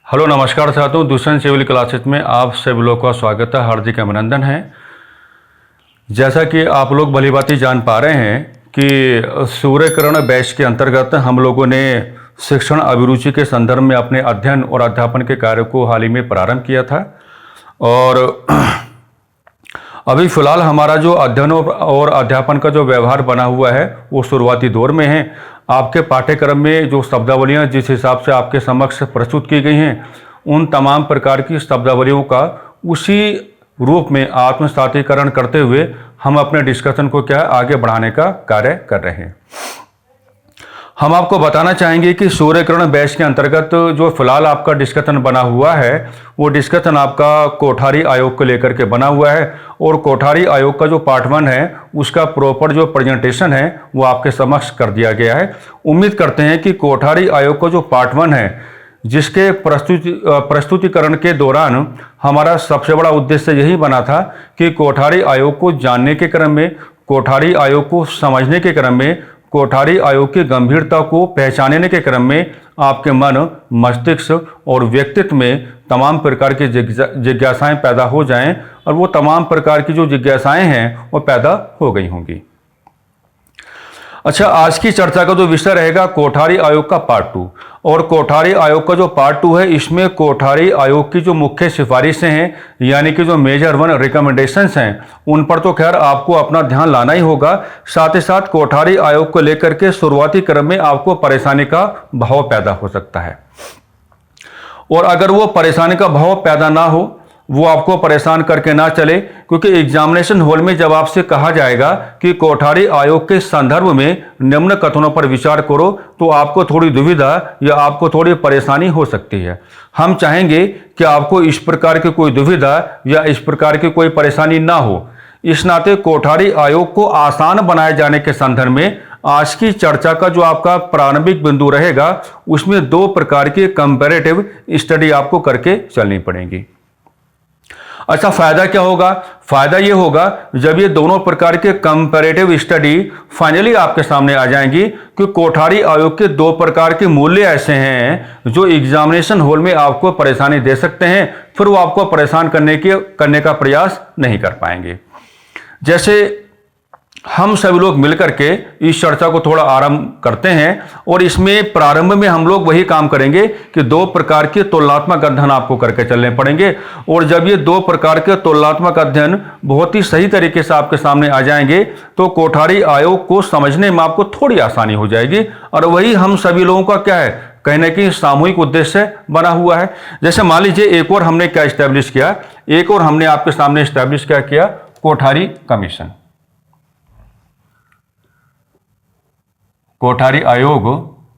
Hello नमस्कार साथियों, दूसरे सिविल क्लासेस में आप सभी लोगों का स्वागत है, हार्दिक अभिनंदन है। जैसा कि आप लोग भलीभांति जान पा रहे हैं कि सूर्यकिरण बैच के अंतर्गत हम लोगों ने शिक्षण अभिरुचि के संदर्भ में अपने अध्ययन और अध्यापन के कार्य को हाल ही में प्रारंभ किया था। और अभी फ़िलहाल हमारा जो अध्ययन और अध्यापन का जो व्यवहार बना हुआ है वो शुरुआती दौर में है। आपके पाठ्यक्रम में जो शब्दावलियाँ जिस हिसाब से आपके समक्ष प्रस्तुत की गई हैं, उन तमाम प्रकार की शब्दावलियों का उसी रूप में आत्मसातीकरण करते हुए हम अपने डिस्कशन को क्या आगे बढ़ाने का कार्य कर रहे हैं। हम आपको बताना चाहेंगे कि सूर्यकिरण बैच के अंतर्गत जो फिलहाल आपका डिस्कशन बना हुआ है वो डिस्कशन आपका कोठारी आयोग को लेकर के बना हुआ है। और कोठारी आयोग का जो पार्ट 1 है उसका प्रॉपर जो प्रेजेंटेशन है वो आपके समक्ष कर दिया गया है। उम्मीद करते हैं कि कोठारी आयोग का जो पार्ट 1 है जिसके प्रस्तुतिकरण के दौरान हमारा सबसे बड़ा उद्देश्य यही बना था कि कोठारी आयोग को जानने के क्रम में, कोठारी आयोग को समझने के क्रम में, कोठारी आयोग की गंभीरता को पहचानने के क्रम में आपके मन, मस्तिष्क और व्यक्तित्व में तमाम प्रकार की जिज्ञासाएं पैदा हो जाएं। और वो तमाम प्रकार की जो जिज्ञासाएं हैं वो पैदा हो गई होंगी। अच्छा, आज की चर्चा का जो विषय रहेगा कोठारी आयोग का पार्ट 2। और कोठारी आयोग का जो पार्ट 2 है इसमें कोठारी आयोग की जो मुख्य सिफारिशें हैं यानी कि जो मेजर 1 रिकमेंडेशंस हैं उन पर तो खैर आपको अपना ध्यान लाना ही होगा। साथ ही साथ कोठारी आयोग को लेकर के शुरुआती क्रम में आपको परेशानी का भाव पैदा हो सकता है। और अगर वो परेशानी का भाव पैदा ना हो, वो आपको परेशान करके ना चले, क्योंकि एग्जामिनेशन हॉल में जब आपसे कहा जाएगा कि कोठारी आयोग के संदर्भ में निम्न कथनों पर विचार करो तो आपको थोड़ी दुविधा या आपको थोड़ी परेशानी हो सकती है। हम चाहेंगे कि आपको इस प्रकार की कोई दुविधा या इस प्रकार की कोई परेशानी ना हो। इस नाते कोठारी आयोग को आसान बनाए जाने के संदर्भ में आज की चर्चा का जो आपका प्रारंभिक बिंदु रहेगा उसमें 2 प्रकार की कंपैरेटिव स्टडी आपको करके चलनी पड़ेगी। अच्छा, फायदा क्या होगा? फायदा ये होगा जब ये दोनों प्रकार के कंपैरेटिव स्टडी फाइनली आपके सामने आ जाएंगी कि कोठारी आयोग के 2 प्रकार के मूल्य ऐसे हैं जो एग्जामिनेशन हॉल में आपको परेशानी दे सकते हैं, फिर वो आपको परेशान करने का प्रयास नहीं कर पाएंगे। जैसे हम सभी लोग मिलकर के इस चर्चा को थोड़ा आरंभ करते हैं और इसमें प्रारंभ में हम लोग वही काम करेंगे कि 2 प्रकार के तुलनात्मक अध्ययन आपको करके चलने पड़ेंगे। और जब ये 2 प्रकार के तुलनात्मक अध्ययन बहुत ही सही तरीके से आपके सामने आ जाएंगे तो कोठारी आयोग को समझने में आपको थोड़ी आसानी हो जाएगी। और वही हम सभी लोगों का क्या है, कहने की सामूहिक उद्देश्य बना हुआ है। जैसे मान लीजिए एक और हमने क्या स्टैब्लिश किया, एक और हमने आपके सामने स्टैब्लिश क्या किया, कोठारी कमीशन। कोठारी आयोग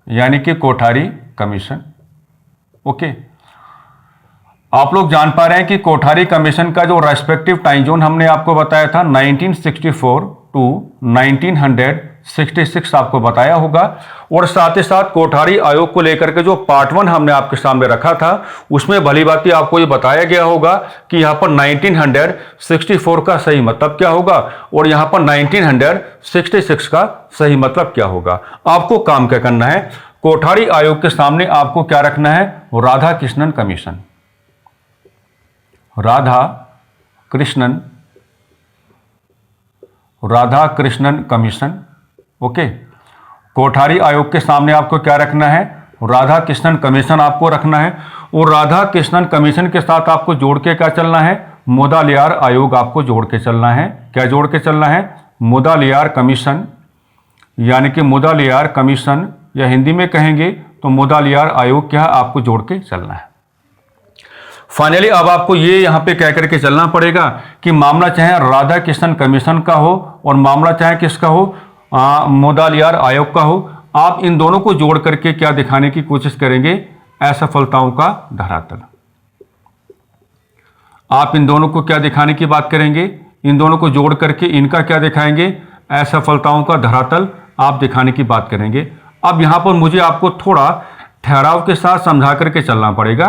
यानी कि कोठारी कमीशन। ओके, आप लोग जान पा रहे हैं कि कोठारी कमीशन का जो रेस्पेक्टिव टाइम जोन हमने आपको बताया था 1964 टू 1966 आपको बताया होगा। और साथ ही साथ कोठारी आयोग को लेकर के जो पार्ट 1 हमने आपके सामने रखा था उसमें भली भांति आपको ये बताया गया होगा कि यहाँ पर 1964 का सही मतलब क्या होगा और यहाँ पर 1966 का सही मतलब क्या होगा। आपको काम क्या करना है, कोठारी आयोग के सामने आपको क्या रखना है, Radha Krishnan commission. Radha Krishnan commission. Okay, Kothari आयोग के सामने आपको क्या रखना है, राधा कृष्णन कमीशन आपको रखना है। और राधा कृष्णन कमीशन के साथ आपको जोड़ के क्या चलना है, मुदालियार आयोग आपको जोड़ के चलना है। क्या जोड़ के चलना है, मुदालियार कमीशन, यानी कि मुदालियार कमीशन या हिंदी में कहेंगे तो मुदालियार आयोग क्या आपको जोड़ के चलना है। फाइनली अब आपको ये यहाँ पे कह करके चलना पड़ेगा कि मामला चाहे राधा कृष्णन कमीशन का हो और मामला चाहे किसका हो, मुदालियार आयोग का हो। आप इन दोनों को जोड़ करके क्या दिखाने की कोशिश करेंगे, असफलताओं का धरातल। आप इन दोनों को क्या दिखाने की बात करेंगे, इन दोनों को जोड़ करके इनका क्या दिखाएंगे, असफलताओं का धरातल आप दिखाने की बात करेंगे। अब यहाँ पर मुझे आपको थोड़ा ठहराव के साथ समझा करके चलना पड़ेगा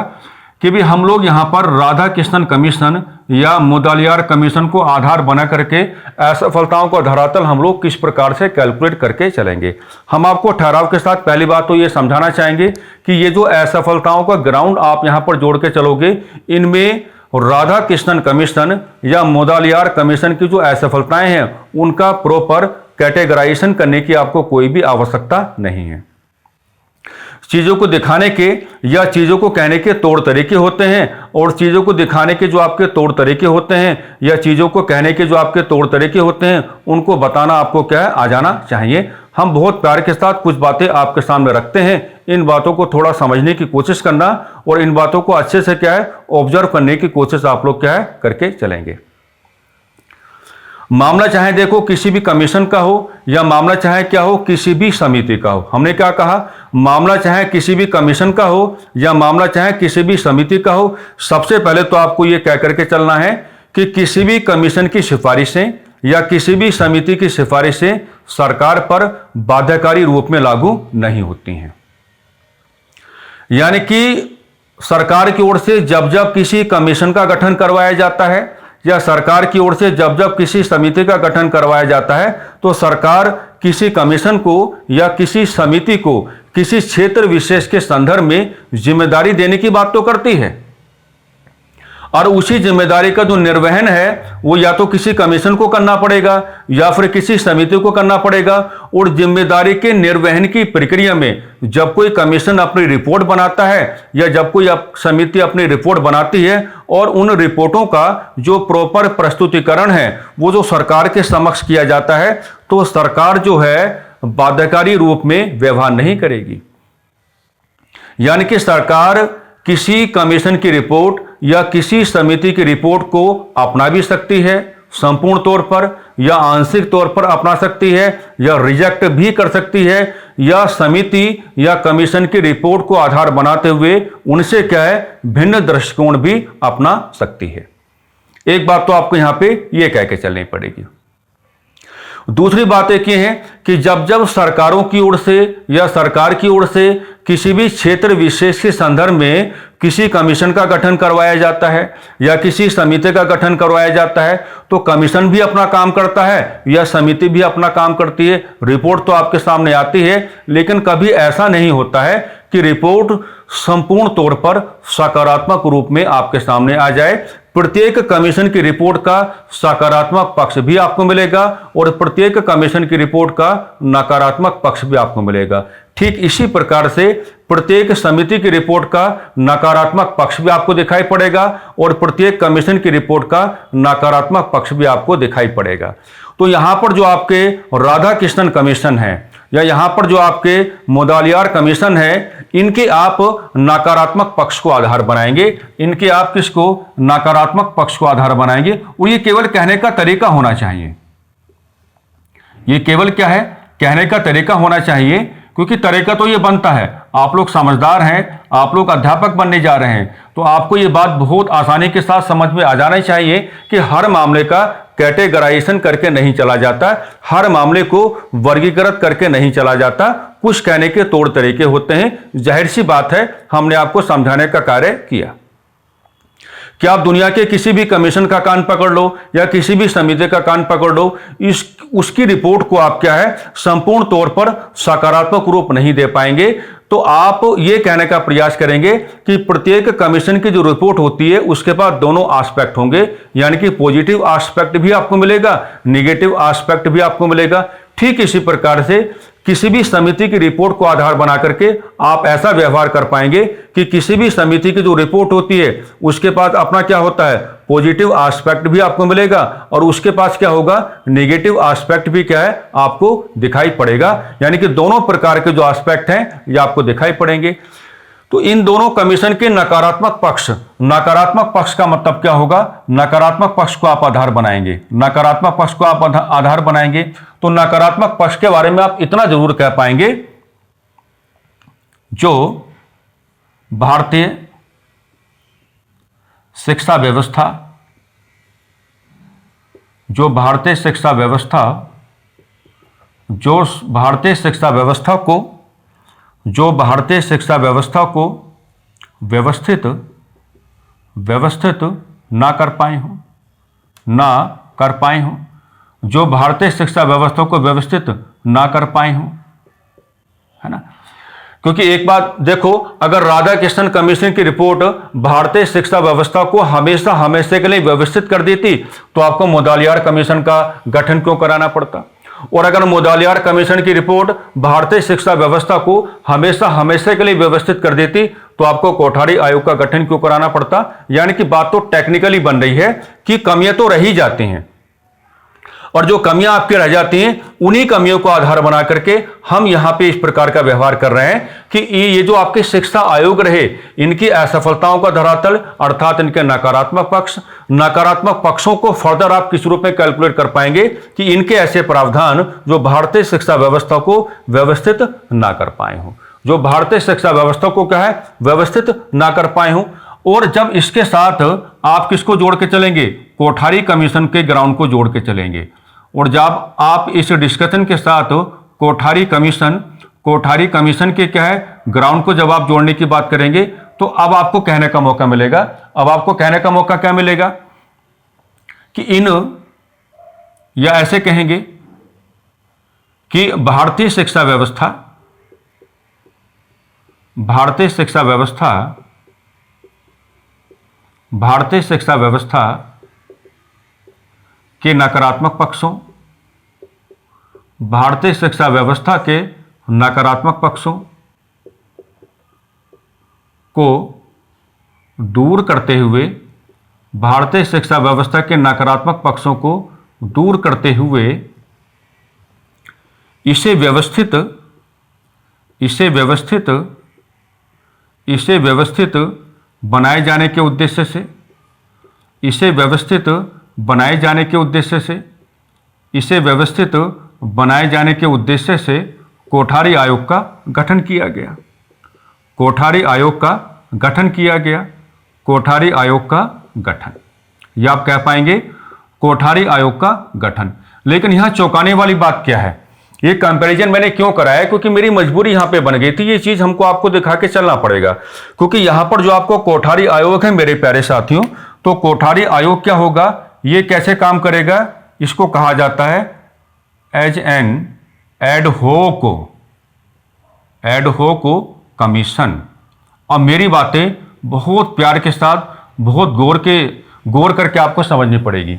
कि भी हम लोग यहाँ पर राधा कृष्णन कमीशन या मुदलियार कमीशन को आधार बना करके असफलताओं का धरातल हम लोग किस प्रकार से कैलकुलेट करके चलेंगे। हम आपको ठहराव के साथ पहली बात तो ये समझाना चाहेंगे कि ये जो असफलताओं का ग्राउंड आप यहाँ पर जोड़ के चलोगे, इनमें राधा कृष्णन कमीशन या मुदलियार कमीशन की जो असफलताएं हैं उनका प्रॉपर कैटेगराइजेशन करने की आपको कोई भी आवश्यकता नहीं है। चीज़ों को दिखाने के या चीज़ों को कहने के तौर तरीके होते हैं, और चीज़ों को दिखाने के जो आपके तौर तरीके होते हैं या चीज़ों को कहने के जो आपके तौर तरीके होते हैं उनको बताना आपको क्या है, आ जाना चाहिए। हम बहुत प्यार के साथ कुछ बातें आपके सामने रखते हैं, इन बातों को थोड़ा समझने की कोशिश करना और इन बातों को अच्छे से क्या है ऑब्जर्व करने की कोशिश आप लोग क्या है करके चलेंगे। मामला चाहे देखो किसी भी कमीशन का हो या मामला चाहे क्या हो किसी भी समिति का हो, हमने क्या कहा, मामला चाहे किसी भी कमीशन का हो या मामला चाहे किसी भी समिति का हो, सबसे पहले तो आपको यह कह करके चलना है कि किसी भी कमीशन की सिफारिशें या किसी भी समिति की सिफारिशें सरकार पर बाध्यकारी रूप में लागू नहीं होती हैं। यानी कि सरकार की ओर से जब जब किसी कमीशन का गठन करवाया जाता है या सरकार की ओर से जब जब किसी समिति का गठन करवाया जाता है तो सरकार किसी कमीशन को या किसी समिति को किसी क्षेत्र विशेष के संदर्भ में जिम्मेदारी देने की बात तो करती है, और उसी जिम्मेदारी का जो निर्वहन है वो या तो किसी कमीशन को करना पड़ेगा या फिर किसी समिति को करना पड़ेगा। और जिम्मेदारी के निर्वहन की प्रक्रिया में जब कोई कमीशन अपनी रिपोर्ट बनाता है या जब कोई समिति अपनी रिपोर्ट बनाती है और उन रिपोर्टों का जो प्रॉपर प्रस्तुतिकरण है वो जो सरकार के समक्ष किया जाता है, तो सरकार जो है बाध्यकारी रूप में व्यवहार नहीं करेगी। यानी कि सरकार किसी कमीशन की रिपोर्ट या किसी समिति की रिपोर्ट को अपना भी सकती है संपूर्ण तौर पर या आंशिक तौर पर अपना सकती है या रिजेक्ट भी कर सकती है, या समिति या कमीशन की रिपोर्ट को आधार बनाते हुए उनसे क्या है भिन्न दृष्टिकोण भी अपना सकती है। एक बात तो आपको यहां पे ये कह के चलनी पड़ेगी। दूसरी बात एक ये है कि जब जब सरकारों की ओर से या सरकार की ओर से किसी भी क्षेत्र विशेष के संदर्भ में किसी कमीशन का गठन करवाया जाता है या किसी समिति का गठन करवाया जाता है, तो कमीशन भी अपना काम करता है या समिति भी अपना काम करती है। रिपोर्ट तो आपके सामने आती है, लेकिन कभी ऐसा नहीं होता है कि रिपोर्ट संपूर्ण तौर पर सकारात्मक रूप में आपके सामने आ जाए। प्रत्येक कमीशन की रिपोर्ट का सकारात्मक पक्ष भी आपको मिलेगा और प्रत्येक कमीशन की रिपोर्ट का नकारात्मक पक्ष भी आपको मिलेगा। ठीक इसी प्रकार से प्रत्येक समिति की रिपोर्ट का नकारात्मक पक्ष भी आपको दिखाई पड़ेगा और प्रत्येक कमीशन की रिपोर्ट का नकारात्मक पक्ष भी आपको दिखाई पड़ेगा। तो यहां पर जो आपके राधा कृष्णन कमीशन है या यहां पर जो आपके मुदलियार कमीशन है, इनके आप नकारात्मक पक्ष को आधार बनाएंगे, इनके आप किसको नकारात्मक पक्ष को आधार बनाएंगे। और ये केवल कहने का तरीका होना चाहिए, ये केवल क्या है कहने का तरीका होना चाहिए, क्योंकि तरीका तो ये बनता है, आप लोग समझदार हैं, आप लोग अध्यापक बनने जा रहे हैं, तो आपको ये बात बहुत आसानी के साथ समझ में आ जाना चाहिए कि हर मामले का कैटेगराइजेशन करके नहीं चला जाता, हर मामले को वर्गीकृत करके नहीं चला जाता, कुछ कहने के तौर तरीके होते हैं। जाहिर सी बात है हमने आपको समझाने का कार्य किया कि आप दुनिया के किसी भी कमीशन का कान पकड़ लो या किसी भी समिति का कान पकड़ लो, उसकी रिपोर्ट को आप क्या है संपूर्ण तौर पर सकारात्मक रूप नहीं दे पाएंगे। तो आप ये कहने का प्रयास करेंगे कि प्रत्येक कमीशन की जो रिपोर्ट होती है उसके पास दोनों एस्पेक्ट होंगे, यानी कि पॉजिटिव एस्पेक्ट भी आपको मिलेगा, नेगेटिव एस्पेक्ट भी आपको मिलेगा। ठीक इसी प्रकार से किसी भी समिति की रिपोर्ट को आधार बना करके आप ऐसा व्यवहार कर पाएंगे कि किसी भी समिति की जो रिपोर्ट होती है उसके पास अपना क्या होता है पॉजिटिव एस्पेक्ट भी आपको मिलेगा और उसके पास क्या होगा नेगेटिव एस्पेक्ट भी क्या है आपको दिखाई पड़ेगा। यानी कि दोनों प्रकार के जो एस्पेक्ट हैं ये आपको दिखाई पड़ेंगे। तो इन दोनों कमीशन के नकारात्मक पक्ष का मतलब क्या होगा, नकारात्मक पक्ष को आप आधार बनाएंगे, नकारात्मक पक्ष को आप आधार बनाएंगे। तो नकारात्मक पक्ष के बारे में आप इतना जरूर कह पाएंगे, जो भारतीय शिक्षा व्यवस्था व्यवस्थित ना कर पाए हों, जो भारतीय शिक्षा व्यवस्था को व्यवस्थित ना कर पाए हों, है ना। क्योंकि एक बात देखो, अगर राधाकृष्णन कमीशन की रिपोर्ट भारतीय शिक्षा व्यवस्था को हमेशा हमेशा के लिए व्यवस्थित कर देती तो आपको मुदलियार कमीशन का गठन क्यों कराना पड़ता। और अगर मुदलियार कमीशन की रिपोर्ट भारतीय शिक्षा व्यवस्था को हमेशा हमेशा के लिए व्यवस्थित कर देती तो आपको कोठारी आयोग का गठन क्यों कराना पड़ता। यानी कि बात तो टेक्निकली बन रही है कि कमियां तो रह ही जाती हैं, और जो कमियां आपकी रह जाती हैं उन्हीं कमियों को आधार बना करके हम यहां पे इस प्रकार का व्यवहार कर रहे हैं कि ये जो आपके शिक्षा आयोग रहे, इनकी असफलताओं का धरातल अर्थात इनके नकारात्मक पक्षों को फर्दर आप किस रूप में कैलकुलेट कर पाएंगे कि इनके ऐसे प्रावधान जो भारतीय शिक्षा व्यवस्था को व्यवस्थित ना कर पाए हों, जो भारतीय शिक्षा व्यवस्था को क्या है व्यवस्थित ना कर पाए हों। और जब इसके साथ आप किसको जोड़ के चलेंगे, कोठारी कमीशन के ग्राउंड को जोड़ के चलेंगे, और जब आप इस डिस्कशन के साथ कोठारी कमीशन के क्या है ग्राउंड को जब आप जोड़ने की बात करेंगे तो अब आपको कहने का मौका मिलेगा। अब आपको कहने का मौका क्या मिलेगा कि या ऐसे कहेंगे कि भारतीय शिक्षा व्यवस्था के नकारात्मक पक्षों, भारतीय शिक्षा व्यवस्था के नकारात्मक पक्षों को दूर करते हुए, भारतीय शिक्षा व्यवस्था के नकारात्मक पक्षों को दूर करते हुए इसे व्यवस्थित बनाए जाने के उद्देश्य से कोठारी आयोग का गठन किया गया। या आप कह पाएंगे कोठारी आयोग का गठन। लेकिन यहां चौंकाने वाली बात क्या है, ये कंपैरिजन मैंने क्यों कराया, क्योंकि मेरी मजबूरी यहां पे बन गई थी, ये चीज हमको आपको दिखा के चलना पड़ेगा। क्योंकि यहां पर जो आपको कोठारी आयोग है मेरे प्यारे साथियों, तो कोठारी आयोग क्या होगा, ये कैसे काम करेगा, इसको कहा जाता है एज एन एड होक कमीशन। और मेरी बातें बहुत प्यार के साथ बहुत गौर करके आपको समझनी पड़ेगी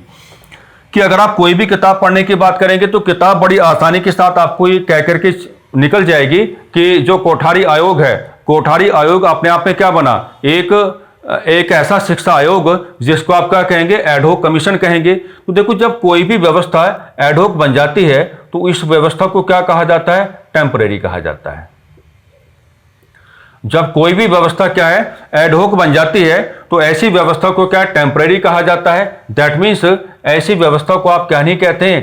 कि अगर आप कोई भी किताब पढ़ने की बात करेंगे तो किताब बड़ी आसानी के साथ आपको ये कह करके निकल जाएगी कि जो कोठारी आयोग है, कोठारी आयोग अपने आप में क्या बना, एक ऐसा शिक्षा आयोग जिसको आप क्या कहेंगे एडहोक कमीशन कहेंगे। तो देखो जब कोई भी व्यवस्था एडहोक बन जाती है तो इस व्यवस्था को क्या कहा जाता है, टेम्परेरी कहा जाता है। जब कोई भी व्यवस्था क्या है एडहोक बन जाती है तो ऐसी व्यवस्था को क्या टेम्परेरी कहा जाता है। दैट मीन्स ऐसी व्यवस्था को आप क्या नहीं कहते हैं,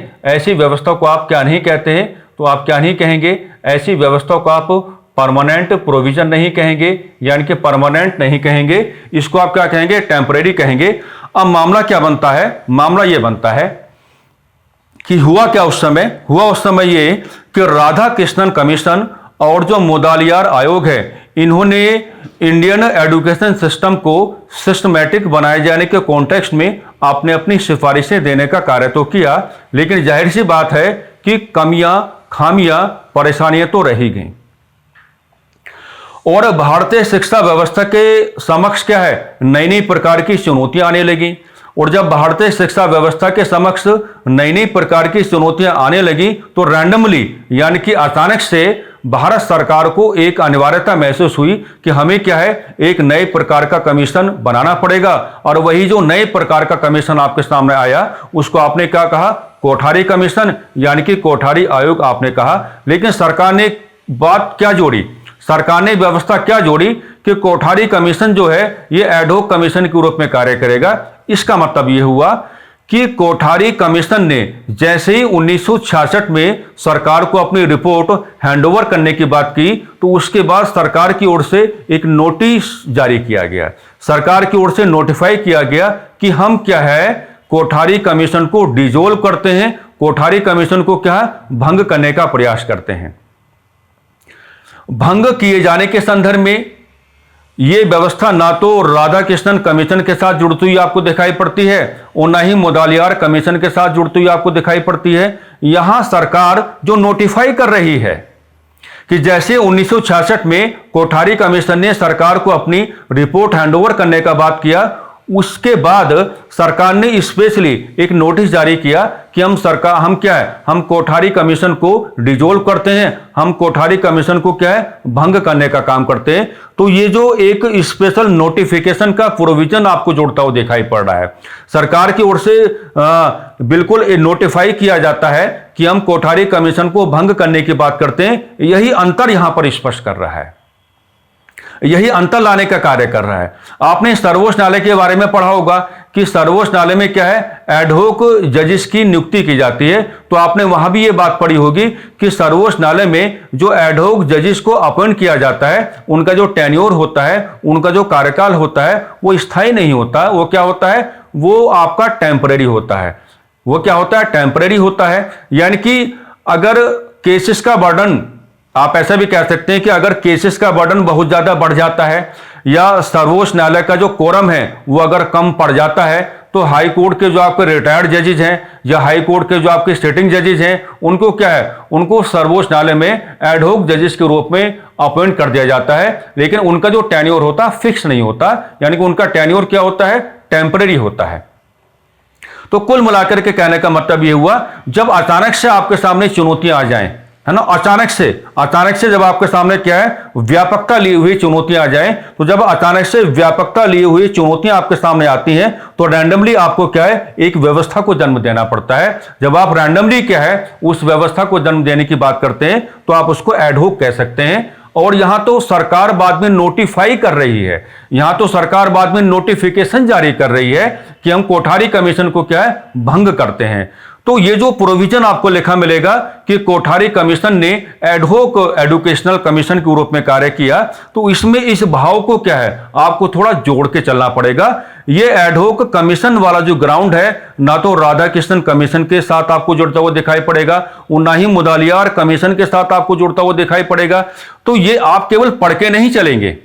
तो आप क्या नहीं कहेंगे, ऐसी व्यवस्था को आप परमानेंट प्रोविजन नहीं कहेंगे, यानी कि परमानेंट नहीं कहेंगे, इसको आप क्या कहेंगे, टेम्परेरी कहेंगे। अब मामला क्या बनता है, मामला ये बनता है कि हुआ उस समय ये कि राधाकृष्णन कमीशन और जो मुदलियार आयोग है, इन्होंने इंडियन एजुकेशन सिस्टम को सिस्टमैटिक बनाए जाने के कॉन्टेक्स्ट में आपने अपनी सिफारिशें देने का कार्य तो किया, लेकिन जाहिर सी बात है कि कमियां, खामियां, परेशानियां तो रह ही गईं। और भारतीय शिक्षा व्यवस्था के समक्ष क्या है, नई प्रकार की चुनौतियां आने लगी। और जब भारतीय शिक्षा व्यवस्था के समक्ष नई प्रकार की चुनौतियां आने लगी तो रैंडमली यानी कि अचानक से भारत सरकार को एक अनिवार्यता महसूस हुई कि हमें क्या है, एक नए प्रकार का कमीशन बनाना पड़ेगा। और वही जो नए प्रकार का कमीशन आपके सामने आया उसको आपने क्या कहा, कोठारी कमीशन, यानी कि कोठारी आयोग आपने कहा। लेकिन सरकार ने बात क्या जोड़ी, सरकार ने व्यवस्था क्या जोड़ी कि कोठारी कमीशन जो है ये एडहोक कमीशन के रूप में कार्य करेगा। इसका मतलब यह हुआ कि कोठारी कमीशन ने जैसे ही 1966 में सरकार को अपनी रिपोर्ट हैंडओवर करने की बात की तो उसके बाद सरकार की ओर से एक नोटिस जारी किया गया, सरकार की ओर से नोटिफाई किया गया कि हम क्या है कोठारी कमीशन को डिसॉल्व करते हैं, कोठारी कमीशन को क्या भंग करने का प्रयास करते हैं। भंग किए जाने के संदर्भ में ये व्यवस्था ना तो राधा कृष्णन कमीशन के साथ जुड़ती हुई आपको दिखाई पड़ती है और ना ही मुदालियार कमीशन के साथ जुड़ती हुई आपको दिखाई पड़ती है। यहां सरकार जो नोटिफाई कर रही है कि जैसे 1966 में कोठारी कमीशन ने सरकार को अपनी रिपोर्ट हैंडओवर करने का बात किया, उसके बाद सरकार ने स्पेशली एक नोटिस जारी किया कि हम क्या है, हम कोठारी कमीशन को डिजोल्व करते हैं, हम कोठारी कमीशन को क्या है, भंग करने का काम करते हैं। तो ये जो एक स्पेशल नोटिफिकेशन का प्रोविजन आपको जोड़ता हुआ दिखाई पड़ रहा है, सरकार की ओर से बिल्कुल नोटिफाई किया जाता है कि हम कोठारी कमीशन को भंग करने की बात करते हैं। यही अंतर यहां पर स्पष्ट कर रहा है, यही अंतर लाने का कार्य कर रहा है। आपने सर्वोच्च न्यायालय के बारे में पढ़ा होगा कि सर्वोच्च न्यायालय में क्या है, एडहोक जजेस की नियुक्ति की जाती है। तो आपने वहां भी यह बात पढ़ी होगी कि सर्वोच्च न्यायालय में जो एडहोक जजेस को अपॉइंट किया जाता है, उनका जो टेन्योर होता है, उनका जो कार्यकाल होता है, वो स्थायी नहीं होता। वो क्या होता है, वो आपका टेम्परेरी होता है। वो क्या होता है, टेम्परेरी होता है। यानी कि अगर केसेस का बर्डन, आप ऐसा भी कह सकते हैं कि अगर केसेस का बर्डन बहुत ज्यादा बढ़ जाता है या सर्वोच्च न्यायालय का जो कोरम है वो अगर कम पड़ जाता है, तो हाई कोर्ट के जो आपके रिटायर्ड जजेज हैं या हाई कोर्ट के जो आपके सिटिंग जजेज हैं, उनको क्या है, उनको सर्वोच्च न्यायालय में एडहोक जजेस के रूप में अपॉइंट कर दिया जाता है। लेकिन उनका जो टेन्योर होता है फिक्स नहीं होता, यानी कि उनका टेन्योर क्या होता है, टेम्परेरी होता है। तो कुल मिलाकर के कहने का मतलब यह हुआ, जब अचानक से आपके सामने चुनौतियां आ जाएं, है ना, अचानक से जब आपके सामने क्या है, व्यापकता ली हुई चुनौतियां आ जाएं, तो जब अचानक से व्यापकता ली हुई चुनौतियां आपके सामने आती हैं, तो रैंडमली आपको क्या है, एक व्यवस्था को जन्म देना पड़ता है। जब आप रैंडमली क्या है, उस व्यवस्था को जन्म देने की बात करते हैं, तो आप उसको एडहोक कह सकते हैं। और यहां तो सरकार बाद में नोटिफाई कर रही है, यहां तो सरकार बाद में नोटिफिकेशन जारी कर रही है कि हम कोठारी कमीशन को क्या है, भंग करते हैं। तो ये जो प्रोविजन आपको लिखा मिलेगा कि कोठारी कमीशन ने एडहोक एजुकेशनल कमीशन के रूप में कार्य किया, तो इसमें इस भाव को क्या है, आपको थोड़ा जोड़ के चलना पड़ेगा। ये एडहोक कमीशन वाला जो ग्राउंड है, ना तो राधा कृष्णन कमीशन के साथ आपको जुड़ता हुआ दिखाई पड़ेगा और ना ही मुदालियार कमीशन के साथ आपको जुड़ता हुआ दिखाई पड़ेगा। तो ये आप केवल पढ़ के नहीं चलेंगे,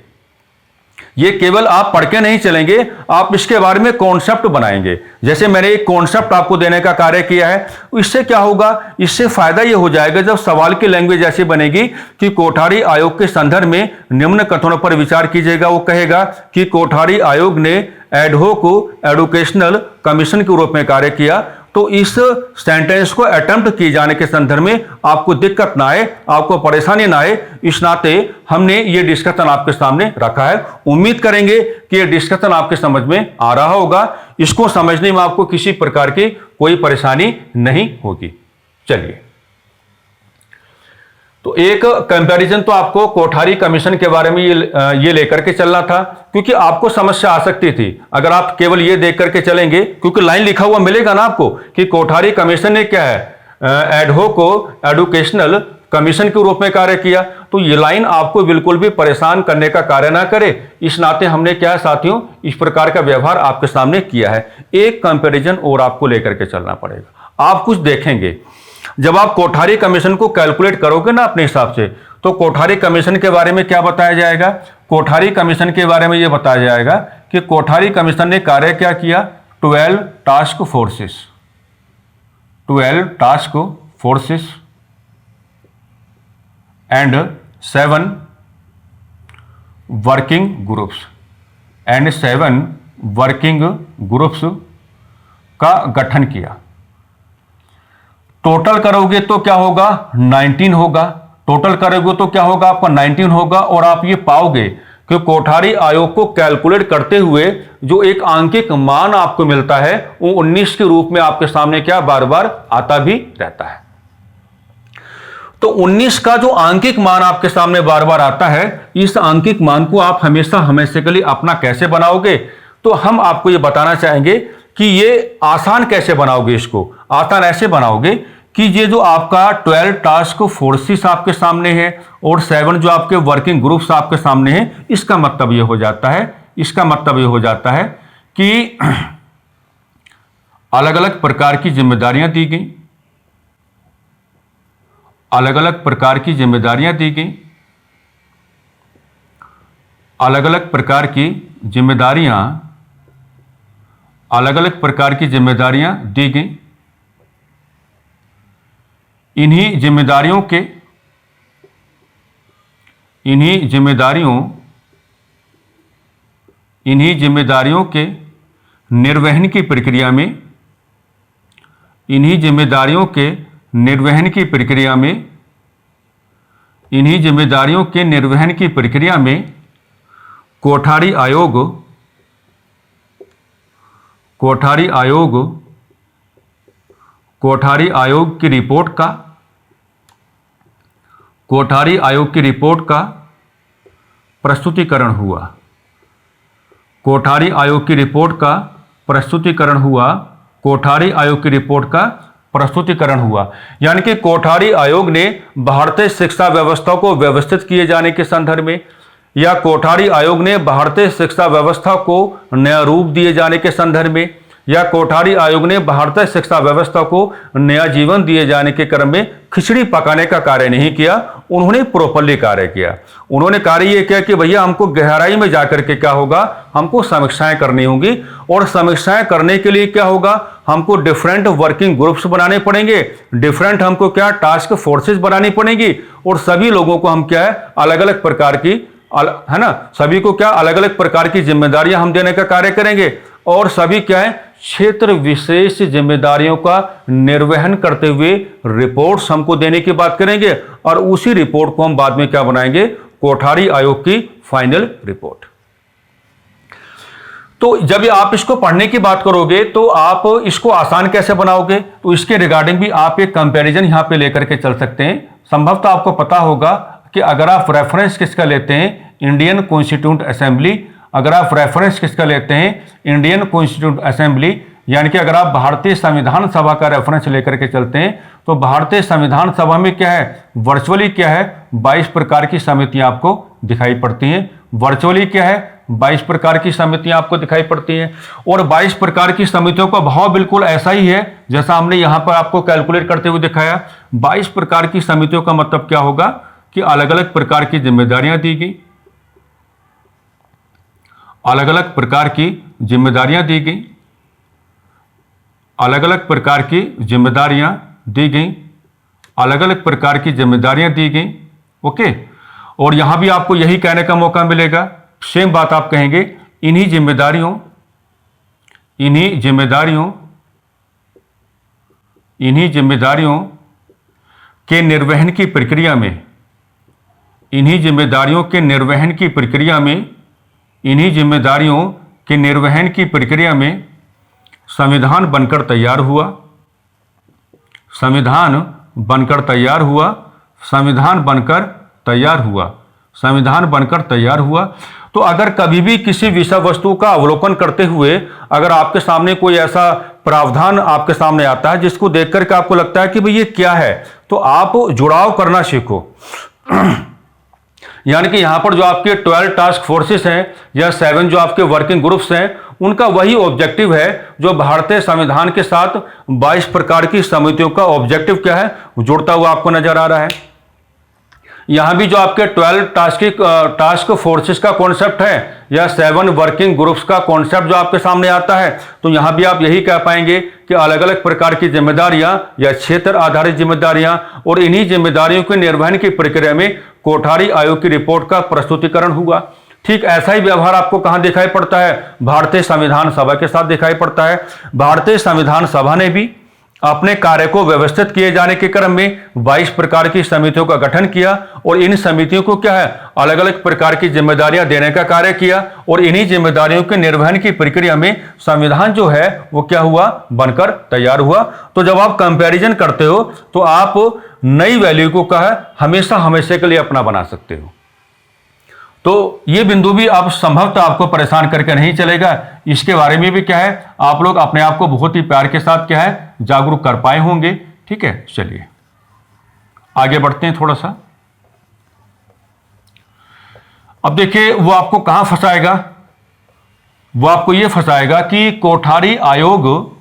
ये केवल आप पढ़ के नहीं चलेंगे, आप इसके बारे में कॉन्सेप्ट बनाएंगे। जैसे मैंने एक कॉन्सेप्ट आपको देने का कार्य किया है, इससे क्या होगा, इससे फायदा यह हो जाएगा जब सवाल की लैंग्वेज ऐसी बनेगी कि कोठारी आयोग के संदर्भ में निम्न कथनों पर विचार कीजिएगा। वो कहेगा कि कोठारी आयोग ने एडहोक एजुकेशनल कमीशन के रूप में कार्य किया, तो इस सेंटेंस को अटेम्प्ट किए जाने के संदर्भ में आपको दिक्कत ना आए, आपको परेशानी ना आए, इस नाते हमने ये डिस्कशन आपके सामने रखा है। उम्मीद करेंगे कि ये डिस्कशन आपके समझ में आ रहा होगा, इसको समझने में आपको किसी प्रकार की कोई परेशानी नहीं होगी। चलिए, तो एक कंपैरिजन तो आपको कोठारी कमीशन के बारे में ये लेकर के चलना था, क्योंकि आपको समस्या आ सकती थी अगर आप केवल ये देख करके चलेंगे, क्योंकि लाइन लिखा हुआ मिलेगा ना आपको कि कोठारी कमीशन ने क्या है, एडहोक एजुकेशनल कमीशन के रूप में कार्य किया। तो ये लाइन आपको बिल्कुल भी परेशान करने का कार्य ना करे, इस नाते हमने क्या है साथियों, इस प्रकार का व्यवहार आपके सामने किया है। एक कंपैरिजन और आपको लेकर के चलना पड़ेगा। आप कुछ देखेंगे, जब आप कोठारी कमीशन को कैलकुलेट करोगे ना अपने हिसाब से, तो कोठारी कमीशन के बारे में क्या बताया जाएगा, कोठारी कमीशन के बारे में यह बताया जाएगा कि कोठारी कमीशन ने कार्य क्या किया, 12 task forces, 12 task forces and 7 working groups and 7 working groups का गठन किया। टोटल करोगे तो क्या होगा, 19 होगा। टोटल करोगे तो क्या होगा, आपका 19 होगा। और आप ये पाओगे कि कोठारी आयोग को कैलकुलेट करते हुए जो एक आंकिक मान आपको मिलता है, वो 19 के रूप में आपके सामने क्या बार बार आता भी रहता है। तो 19 का जो आंकिक मान आपके सामने बार बार आता है, इस आंकिक मान को आप हमेशा के लिए अपना कैसे बनाओगे, तो हम आपको ये बताना चाहेंगे कि ये आसान कैसे बनाओगे। इसको आसान ऐसे बनाओगे कि ये जो आपका 12 टास्क फोर्सेस आपके सामने है और 7 जो आपके वर्किंग ग्रुप्स आपके सामने हैं, इसका मतलब ये हो जाता है, कि अलग अलग प्रकार की जिम्मेदारियां दी गई, अलग अलग प्रकार की जिम्मेदारियां दी गई। इन्हीं जिम्मेदारियों के निर्वहन की प्रक्रिया में कोठारी आयोग की रिपोर्ट का प्रस्तुतिकरण हुआ। कोठारी आयोग की रिपोर्ट का प्रस्तुतिकरण हुआ। यानी कि कोठारी आयोग ने भारतीय शिक्षा व्यवस्था को व्यवस्थित किए जाने के संदर्भ में, या कोठारी आयोग ने भारतीय शिक्षा व्यवस्था को नया रूप दिए जाने के संदर्भ में, या कोठारी आयोग ने भारतीय शिक्षा व्यवस्था को नया जीवन दिए जाने के क्रम में खिचड़ी पकाने का कार्य नहीं किया। उन्होंने प्रोपरली कार्य किया। उन्होंने कार्य ये किया कि भैया हमको गहराई में जाकर के क्या होगा, हमको समीक्षाएं करनी होंगी, और समीक्षाएं करने के लिए क्या होगा, हमको डिफरेंट वर्किंग ग्रुप्स बनाने पड़ेंगे, डिफरेंट हमको क्या टास्क फोर्सेस बनानी पड़ेंगी, और सभी लोगों को हम क्या है अलग अलग प्रकार की है ना, सभी को क्या अलग अलग प्रकार की जिम्मेदारियां हम देने का कार्य करेंगे, और सभी क्या है क्षेत्र विशेष जिम्मेदारियों का निर्वहन करते हुए रिपोर्ट्स हमको देने की बात करेंगे, और उसी रिपोर्ट को हम बाद में क्या बनाएंगे, कोठारी आयोग की फाइनल रिपोर्ट। तो जब आप इसको पढ़ने की बात करोगे तो आप इसको आसान कैसे बनाओगे, तो इसके रिगार्डिंग भी आप एक कंपैरिजन यहां पे लेकर के चल सकते हैं। संभवतः आपको पता होगा कि अगर आप रेफरेंस किसका लेते हैं, इंडियन कॉन्स्टिट्यूंट असेंबली, अगर आप रेफरेंस किसका लेते हैं, इंडियन कॉन्स्टिट्यूंट असेंबली, यानी कि अगर आप भारतीय संविधान सभा का रेफरेंस लेकर के चलते हैं, तो भारतीय संविधान सभा में क्या है, वर्चुअली क्या है 22 प्रकार की समितियां आपको दिखाई पड़ती हैं। वर्चुअली क्या है 22 प्रकार की समितियां आपको दिखाई पड़ती हैं, और 22 प्रकार की समितियों का भाव बिल्कुल ऐसा ही है जैसा हमने यहां पर आपको कैलकुलेट करते हुए दिखाया। 22 प्रकार की समितियों का मतलब क्या होगा कि अलग अलग प्रकार की जिम्मेदारियां दी गई, अलग अलग प्रकार की जिम्मेदारियां दी गई, अलग अलग प्रकार की जिम्मेदारियां दी गई, अलग अलग प्रकार की जिम्मेदारियां दी गई। ओके, और यहां भी आपको यही कहने का मौका मिलेगा, सेम बात आप कहेंगे, इन्हीं जिम्मेदारियों के निर्वहन की प्रक्रिया में, इन्हीं जिम्मेदारियों के निर्वहन की प्रक्रिया में संविधान बनकर तैयार हुआ, संविधान बनकर तैयार हुआ। तो अगर कभी भी किसी विषय वस्तु का अवलोकन करते हुए अगर आपके सामने कोई ऐसा प्रावधान आपके सामने आता है जिसको देख करके आपको लगता है कि भाई ये क्या है, तो आप जुड़ाव करना सीखो। यानी कि यहां पर जो आपके 12 टास्क फोर्सेस हैं या 7 जो आपके वर्किंग ग्रुप्स हैं, उनका वही ऑब्जेक्टिव है जो भारतीय संविधान के साथ 22 प्रकार की समितियों का ऑब्जेक्टिव क्या है, जुड़ता हुआ आपको नजर आ रहा है। यहां भी जो आपके 12 टास्क फोर्सेस का कॉन्सेप्ट है या 7 वर्किंग ग्रुप्स का कॉन्सेप्ट जो आपके सामने आता है, तो यहां भी आप यही कह पाएंगे कि अलग अलग प्रकार की जिम्मेदारियां या क्षेत्र आधारित जिम्मेदारियां, और इन्हीं जिम्मेदारियों के निर्वहन की प्रक्रिया में कोठारी आयोग की रिपोर्ट का प्रस्तुतिकरण हुआ। ठीक ऐसा ही व्यवहार आपको कहां दिखाई पड़ता है, भारतीय संविधान सभा के साथ दिखाई पड़ता है। भारतीय संविधान सभा ने भी अपने कार्य को व्यवस्थित किए जाने के क्रम में 22 प्रकार की समितियों का गठन किया, और इन समितियों को क्या है अलग अलग प्रकार की जिम्मेदारियां देने का कार्य किया, और इन्हीं जिम्मेदारियों के निर्वहन की प्रक्रिया में संविधान जो है वो क्या हुआ, बनकर तैयार हुआ। तो जब आप कंपैरिजन करते हो तो आप नई वैल्यू को हमेशा हमेशा के लिए अपना बना सकते हो। तो ये बिंदु भी आप संभवतः आपको परेशान करके नहीं चलेगा। इसके बारे में भी क्या है आप लोग अपने आप को बहुत ही प्यार के साथ क्या है जागरूक कर पाए होंगे। ठीक है, चलिए आगे बढ़ते हैं थोड़ा सा। अब देखिए वो आपको कहां फंसाएगा, वो आपको ये फंसाएगा कि कोठारी आयोग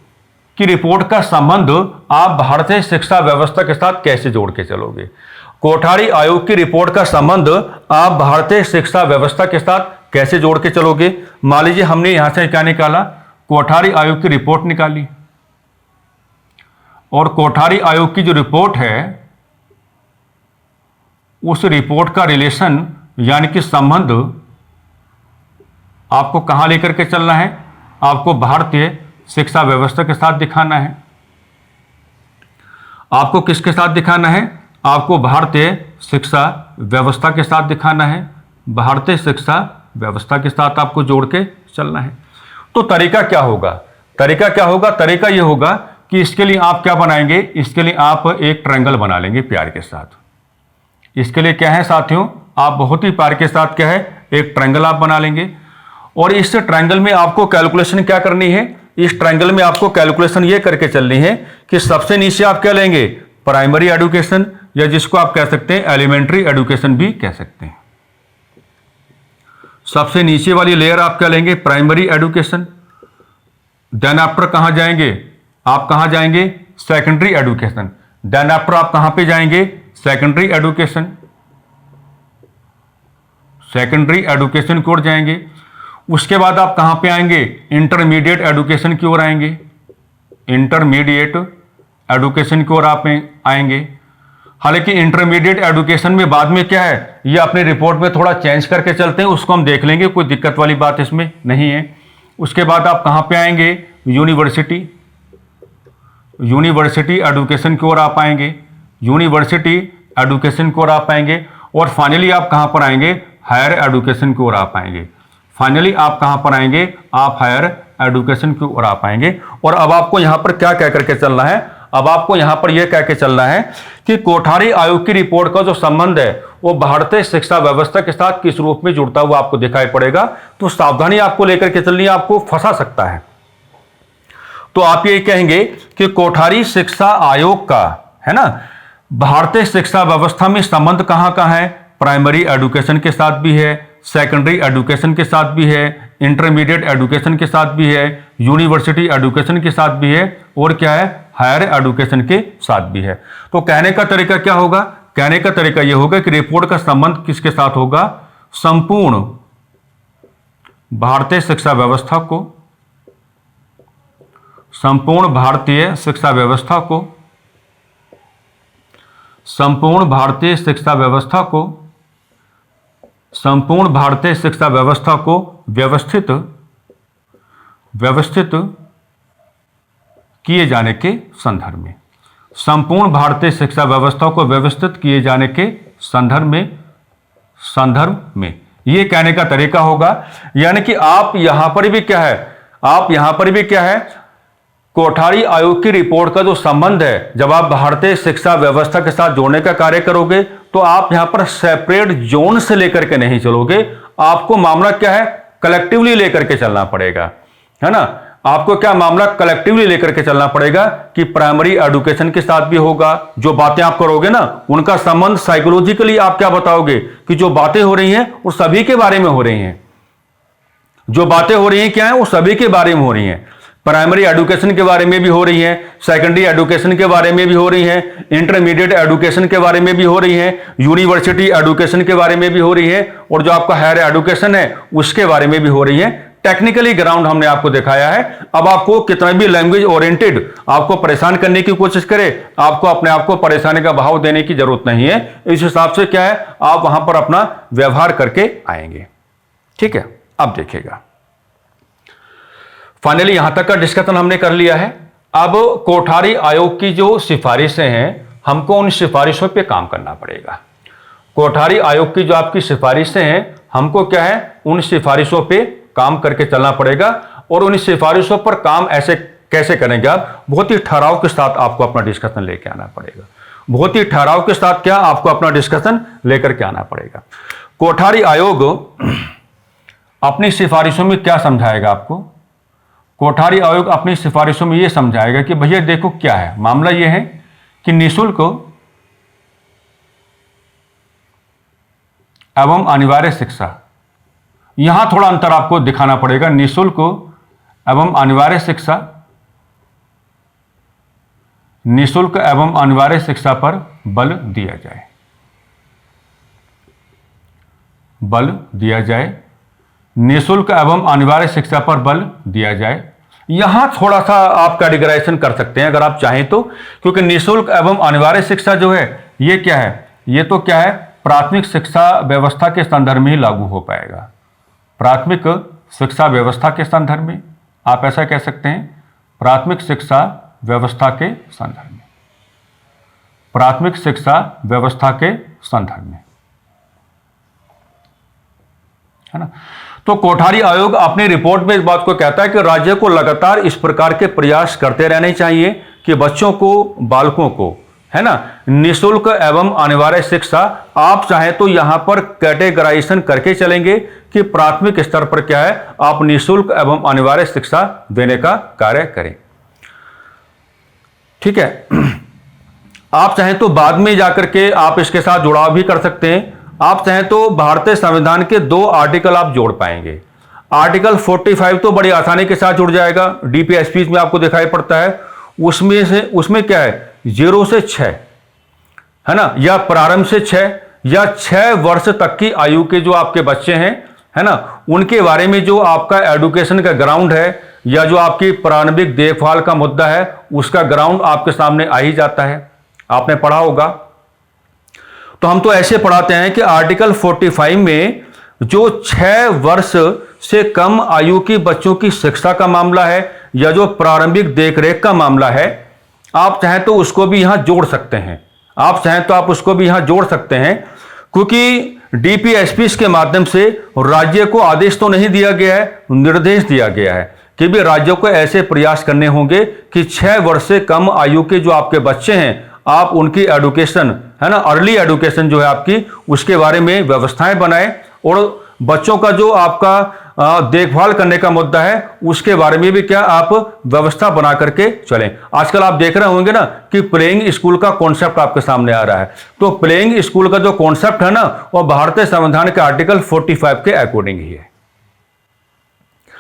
की रिपोर्ट का संबंध आप भारतीय शिक्षा व्यवस्था के साथ कैसे जोड़ के चलोगे। कोठारी आयोग की रिपोर्ट का संबंध आप भारतीय शिक्षा व्यवस्था के साथ कैसे जोड़ के चलोगे? मान लीजिए हमने यहां से क्या निकाला, कोठारी आयोग की रिपोर्ट निकाली, और कोठारी आयोग की जो रिपोर्ट है उस रिपोर्ट का रिलेशन यानी कि संबंध आपको कहां लेकर के चलना है? आपको भारतीय शिक्षा व्यवस्था के साथ दिखाना है। आपको किसके साथ दिखाना है? आपको भारतीय शिक्षा व्यवस्था के साथ दिखाना है। भारतीय शिक्षा व्यवस्था के साथ आपको जोड़ के चलना है। तो तरीका क्या होगा? तरीका क्या होगा? तरीका यह होगा कि इसके लिए आप क्या बनाएंगे? इसके लिए आप एक ट्रायंगल बना लेंगे प्यार के साथ। इसके लिए क्या है साथियों? आप बहुत ही प्यार के साथ क्या है, एक ट्रायंगल आप बना लेंगे, और इस ट्रायंगल में आपको कैलकुलेशन क्या करनी है? इस ट्रायंगल में आपको कैलकुलेशन ये करके चलनी है कि सबसे नीचे आप क्या लेंगे? प्राइमरी एजुकेशन, या जिसको आप कह सकते हैं एलिमेंट्री एजुकेशन भी कह सकते हैं। सबसे नीचे वाली लेयर आप क्या लेंगे? Primary education. देन आफ्टर कहां जाएंगे? आप कहां जाएंगे? Secondary education. देन आफ्टर आप कहां पे जाएंगे? Secondary education. सेकेंडरी एजुकेशन की ओर जाएंगे। उसके बाद आप कहां पे आएंगे? इंटरमीडिएट एजुकेशन की ओर आएंगे। इंटरमीडिएट एजुकेशन की ओर आप आएंगे। हालांकि इंटरमीडिएट एजुकेशन में बाद में क्या है, ये अपने रिपोर्ट में थोड़ा चेंज करके चलते हैं, उसको हम देख लेंगे, कोई दिक्कत वाली बात इसमें नहीं है। उसके बाद आप कहां पे आएंगे? यूनिवर्सिटी। यूनिवर्सिटी एजुकेशन की ओर आप आएंगे। यूनिवर्सिटी एजुकेशन की ओर आप आएंगे। और फाइनली आप कहां पर आएंगे? हायर एजुकेशन की ओर आप आएंगे। फाइनली आप कहां पर आएंगे? आप हायर एजुकेशन की ओर आप आएंगे। और अब आपको यहां पर क्या कह करके चलना है? अब आपको यहां पर यह कह के चलना है कि कोठारी आयोग की रिपोर्ट का जो संबंध है वो भारतीय शिक्षा व्यवस्था के साथ किस रूप में जुड़ता हुआ आपको दिखाई पड़ेगा। तो सावधानी आपको लेकर के चलनी है, आपको फंसा सकता है। तो आप ये कहेंगे कि कोठारी शिक्षा आयोग का, है ना, भारतीय शिक्षा व्यवस्था में संबंध कहां कहां है? प्राइमरी एजुकेशन के साथ भी है, सेकेंडरी एजुकेशन के साथ भी है, इंटरमीडिएट एजुकेशन के साथ भी है, यूनिवर्सिटी एजुकेशन के साथ भी है, और क्या है? हायर एजुकेशन के साथ भी है। तो कहने का तरीका क्या होगा? कहने का तरीका यह होगा कि रिपोर्ट का संबंध किसके साथ होगा? संपूर्ण भारतीय शिक्षा व्यवस्था को, संपूर्ण भारतीय शिक्षा व्यवस्था को, संपूर्ण भारतीय शिक्षा व्यवस्था को, संपूर्ण भारतीय शिक्षा व्यवस्था को व्यवस्थित किए जाने के संदर्भ में, संपूर्ण भारतीय शिक्षा व्यवस्था को व्यवस्थित किए जाने के संदर्भ में यह कहने का तरीका होगा। यानी कि आप यहां पर भी क्या है, आप यहां पर भी क्या है, कोठारी आयोग की रिपोर्ट का जो संबंध है, जब आप भारतीय शिक्षा व्यवस्था के साथ जोड़ने का कार्य करोगे तो आप यहां पर सेपरेट जोन से लेकर के नहीं चलोगे। आपको मामला क्या है, कलेक्टिवली लेकर के चलना पड़ेगा, है ना। आपको क्या मामला कलेक्टिवली लेकर के चलना पड़ेगा कि प्राइमरी एजुकेशन के साथ भी होगा। जो बातें आप करोगे ना, उनका संबंध साइकोलॉजिकली आप क्या बताओगे कि जो बातें हो रही हैं वो सभी के बारे में हो रही हैं। जो बातें हो रही हैं क्या है, वो सभी के बारे में हो रही हैं। प्राइमरी एजुकेशन के बारे में भी हो रही है, सेकेंडरी एजुकेशन के बारे में भी हो रही है, इंटरमीडिएट एजुकेशन के बारे में भी हो रही है, यूनिवर्सिटी एजुकेशन के बारे में भी हो रही है, और जो आपका हायर एजुकेशन है उसके बारे में भी हो रही है। टेक्निकली ग्राउंड हमने आपको दिखाया है। अब आपको कितना भी लैंग्वेज ओरिएंटेड आपको परेशान करने की कोशिश करे, आपको अपने आप को परेशानी का भाव देने की जरूरत नहीं है। इस हिसाब से क्या है, आप वहां पर अपना व्यवहार करके आएंगे। ठीक है, अब देखिएगा, फाइनली यहां तक का डिस्कशन हमने कर लिया है। अब कोठारी आयोग की जो सिफारिशें हैं, हमको उन सिफारिशों पे काम करना पड़ेगा। कोठारी आयोग की जो आपकी सिफारिशें हैं, हमको क्या है, उन सिफारिशों पे काम करके चलना पड़ेगा। और उन सिफारिशों पर काम ऐसे कैसे करेंगे आप? बहुत ही ठहराव के साथ आपको अपना डिस्कशन लेके आना पड़ेगा। बहुत ही ठहराव के साथ क्या आपको अपना डिस्कशन लेकर के आना पड़ेगा। कोठारी आयोग अपनी सिफारिशों में क्या समझाएगा आपको? कोठारी आयोग अपनी सिफारिशों में यह समझाएगा कि भैया देखो क्या है, मामला यह है कि निःशुल्क एवं अनिवार्य शिक्षा, यहां थोड़ा अंतर आपको दिखाना पड़ेगा। निःशुल्क एवं अनिवार्य शिक्षा, निःशुल्क एवं अनिवार्य शिक्षा पर बल दिया जाए, बल दिया जाए। निःशुल्क एवं अनिवार्य शिक्षा पर बल दिया जाए। यहां थोड़ा सा आप कैटेगराइजेशन कर सकते हैं अगर आप चाहें तो, क्योंकि निःशुल्क एवं अनिवार्य शिक्षा जो है ये क्या है, ये तो क्या है, प्राथमिक शिक्षा व्यवस्था के संदर्भ में ही लागू हो पाएगा। प्राथमिक शिक्षा व्यवस्था के संदर्भ में आप ऐसा कह सकते हैं, प्राथमिक शिक्षा व्यवस्था के संदर्भ में, प्राथमिक शिक्षा व्यवस्था के संदर्भ में, है ना। तो कोठारी आयोग अपनी रिपोर्ट में इस बात को कहता है कि राज्य को लगातार इस प्रकार के प्रयास करते रहने चाहिए कि बच्चों को, बालकों को, है ना, निःशुल्क एवं अनिवार्य शिक्षा, आप चाहें तो यहां पर कैटेगराइजेशन करके चलेंगे कि प्राथमिक स्तर पर क्या है, आप निःशुल्क एवं अनिवार्य शिक्षा देने का कार्य करें। ठीक है। आप चाहें तो बाद में जाकर के आप इसके साथ जुड़ाव भी कर सकते हैं। आप चाहें तो भारतीय संविधान के 2 आर्टिकल आप जोड़ पाएंगे। आर्टिकल 45 तो बड़ी आसानी के साथ जुड़ जाएगा, डीपीएसपी में आपको दिखाई पड़ता है। उसमें क्या है, 0 से 6, है ना, या प्रारंभ से 6 या 6 वर्ष तक की आयु के जो आपके बच्चे हैं, है ना, उनके बारे में जो आपका एजुकेशन का ग्राउंड है या जो आपकी प्रारंभिक देखभाल का मुद्दा है, उसका ग्राउंड आपके सामने आ ही जाता है, आपने पढ़ा होगा। तो हम तो ऐसे पढ़ाते हैं कि आर्टिकल 45 में जो 6 वर्ष से कम आयु की बच्चों की शिक्षा का मामला है या जो प्रारंभिक देखरेख का मामला है, आप चाहें तो उसको भी यहां जोड़ सकते हैं। आप चाहें तो आप उसको भी यहां जोड़ सकते हैं, क्योंकि डीपीएसपी के माध्यम से राज्य को आदेश तो नहीं दिया गया है, निर्देश दिया गया है कि भी राज्यों को ऐसे प्रयास करने होंगे कि 6 वर्ष से कम आयु के जो आपके बच्चे हैं, आप उनकी एजुकेशन, है ना, अर्ली एजुकेशन जो है आपकी, उसके बारे में व्यवस्थाएं बनाएं और बच्चों का जो आपका देखभाल करने का मुद्दा है उसके बारे में भी क्या आप व्यवस्था बना करके चलें। आजकल आप देख रहे होंगे ना कि प्लेइंग स्कूल का कॉन्सेप्ट आपके सामने आ रहा है। तो प्लेइंग स्कूल का जो कॉन्सेप्ट है ना, वो भारतीय संविधान के आर्टिकल 45 के अकॉर्डिंग ही है।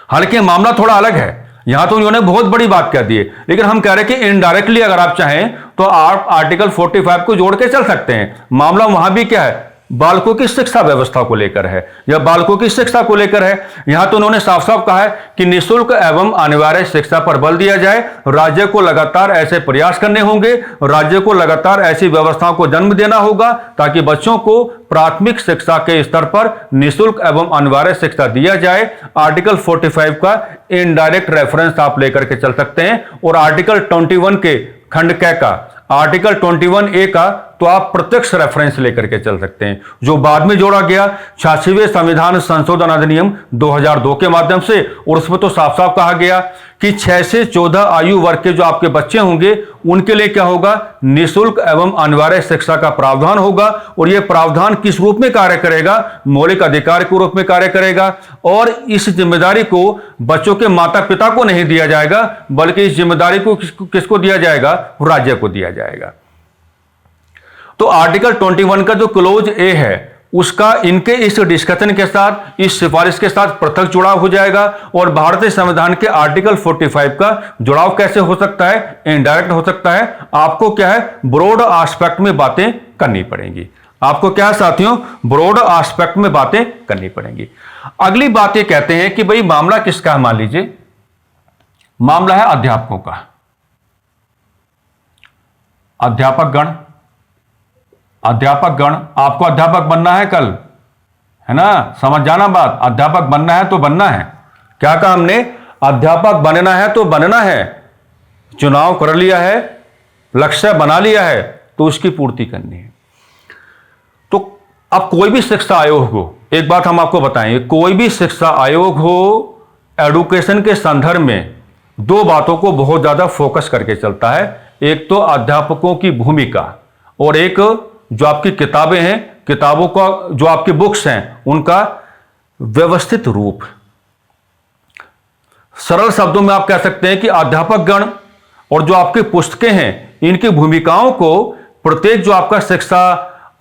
हालांकि मामला थोड़ा अलग है, यहां तो उन्होंने बहुत बड़ी बात कह दी है, लेकिन हम कह रहे हैं कि इनडायरेक्टली अगर आप चाहें तो आप आर्टिकल 45 को जोड़ के चल सकते हैं। मामला वहां भी क्या है, बालकों की शिक्षा व्यवस्था को लेकर है या बालकों की शिक्षा को लेकर है। यहां तो उन्होंने साफ साफ कहा है कि निःशुल्क एवं अनिवार्य शिक्षा पर बल दिया जाए। राज्य को लगातार ऐसे प्रयास करने होंगे, राज्य को लगातार ऐसी व्यवस्थाओं को जन्म देना होगा ताकि बच्चों को प्राथमिक शिक्षा के स्तर पर निःशुल्क एवं अनिवार्य शिक्षा दिया जाए। आर्टिकल 45 का इनडायरेक्ट रेफरेंस आप लेकर के चल सकते हैं और आर्टिकल 21 के खंड क का, आर्टिकल 21A का तो आप प्रत्यक्ष रेफरेंस लेकर के चल सकते हैं, जो बाद में जोड़ा गया 86वें संविधान संशोधन अधिनियम 2002 के माध्यम से। और उसमें तो साफ साफ कहा गया कि 6 से 14 आयु वर्ग के जो आपके बच्चे होंगे उनके लिए क्या होगा, निःशुल्क एवं अनिवार्य शिक्षा का प्रावधान होगा। और यह प्रावधान किस रूप में कार्य करेगा, मौलिक अधिकार के रूप में कार्य करेगा। और इस जिम्मेदारी को बच्चों के माता पिता को नहीं दिया जाएगा, बल्कि इस जिम्मेदारी को किसको दिया जाएगा, राज्य को दिया जाएगा। तो आर्टिकल 21 का जो क्लोज ए है उसका इनके इस डिस्कशन के साथ, इस सिफारिश के साथ पृथक जुड़ाव हो जाएगा। और भारतीय संविधान के आर्टिकल 45 का जुड़ाव कैसे हो सकता है, इनडायरेक्ट हो सकता है। आपको क्या है, ब्रॉड एस्पेक्ट में बातें करनी पड़ेंगी। आपको क्या है साथियों, ब्रॉड एस्पेक्ट में बातें करनी पड़ेंगी। अगली बात ये कहते हैं कि भाई मामला किसका है, मान लीजिए मामला है अध्यापकों का। अध्यापक गण, आपको अध्यापक बनना है कल, है ना, समझ जाना बात। अध्यापक बनना है तो बनना है, क्या कहा हमने, अध्यापक बनना है तो बनना है। चुनाव कर लिया है, लक्ष्य बना लिया है, तो उसकी पूर्ति करनी है। तो अब कोई भी शिक्षा आयोग हो, एक बात हम आपको बताएंगे, कोई भी शिक्षा आयोग हो, एडुकेशन के संदर्भ में 2 बातों को बहुत ज्यादा फोकस करके चलता है। एक तो अध्यापकों की भूमिका और एक जो आपकी किताबें हैं, किताबों का जो आपकी बुक्स हैं उनका व्यवस्थित रूप। सरल शब्दों में आप कह सकते हैं कि अध्यापक गण और जो आपकी पुस्तकें हैं इनकी भूमिकाओं को प्रत्येक जो आपका शिक्षा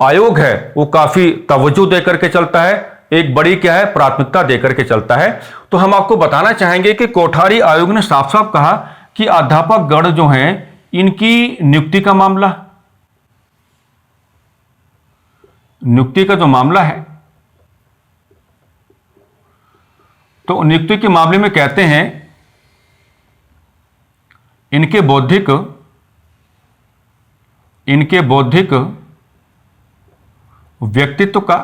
आयोग है वो काफी तवज्जो देकर के चलता है, एक बड़ी क्या है, प्राथमिकता देकर के चलता है। तो हम आपको बताना चाहेंगे कि कोठारी आयोग ने साफ साफ कहा कि अध्यापक गण जो हैं इनकी नियुक्ति का मामला, नियुक्ति का जो मामला है तो नियुक्ति के मामले में कहते हैं इनके बौद्धिक व्यक्तित्व का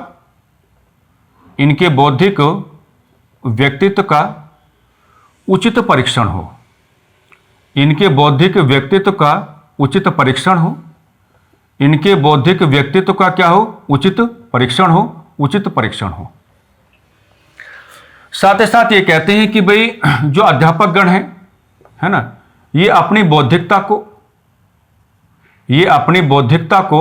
उचित परीक्षण हो। इनके बौद्धिक व्यक्तित्व का उचित परीक्षण हो। इनके बौद्धिक व्यक्तित्व का क्या हो? उचित परीक्षण हो। साथ ही साथ ये कहते हैं कि भाई जो अध्यापक गण है ना, ये अपनी बौद्धिकता को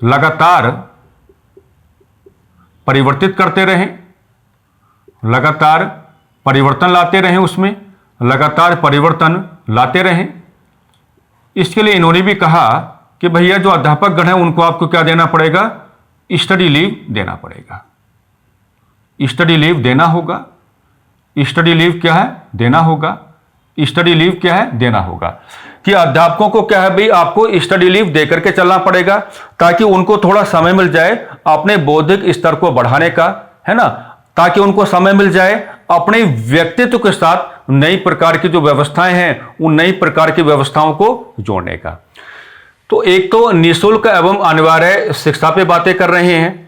लगातार परिवर्तित करते रहें, लगातार परिवर्तन लाते रहें। इसके लिए इन्होंने भी कहा कि भैया जो अध्यापक गण है उनको आपको क्या देना पड़ेगा? स्टडी लीव देना पड़ेगा। स्टडी लीव देना होगा। स्टडी लीव क्या है? देना होगा। स्टडी लीव क्या है? देना होगा। कि अध्यापकों को क्या है भाई, आपको स्टडी लीव देकर के चलना पड़ेगा ताकि उनको थोड़ा समय मिल जाए अपने बौद्धिक स्तर को बढ़ाने का, है ना, ताकि उनको समय मिल जाए अपने व्यक्तित्व के साथ नई प्रकार की जो व्यवस्थाएं हैं उन नई प्रकार की व्यवस्थाओं को जोड़ने का। तो एक तो निःशुल्क एवं अनिवार्य शिक्षा पे बातें कर रहे हैं।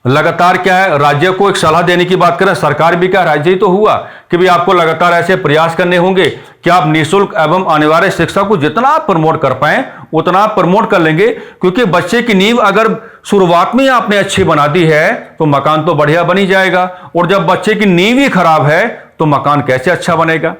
लगातार क्या है, राज्य को एक सलाह देने की बात करें, सरकार भी क्या, राज्य ही तो हुआ कि भी आपको लगातार ऐसे प्रयास करने होंगे कि आप निःशुल्क एवं अनिवार्य शिक्षा को जितना आप प्रमोट कर पाएं उतना आप प्रमोट कर लेंगे। क्योंकि बच्चे की नींव अगर शुरुआत में ही आपने अच्छी बना दी है तो मकान तो बढ़िया बनी जाएगा, और जब बच्चे की नींव ही खराब है तो मकान कैसे अच्छा बनेगा,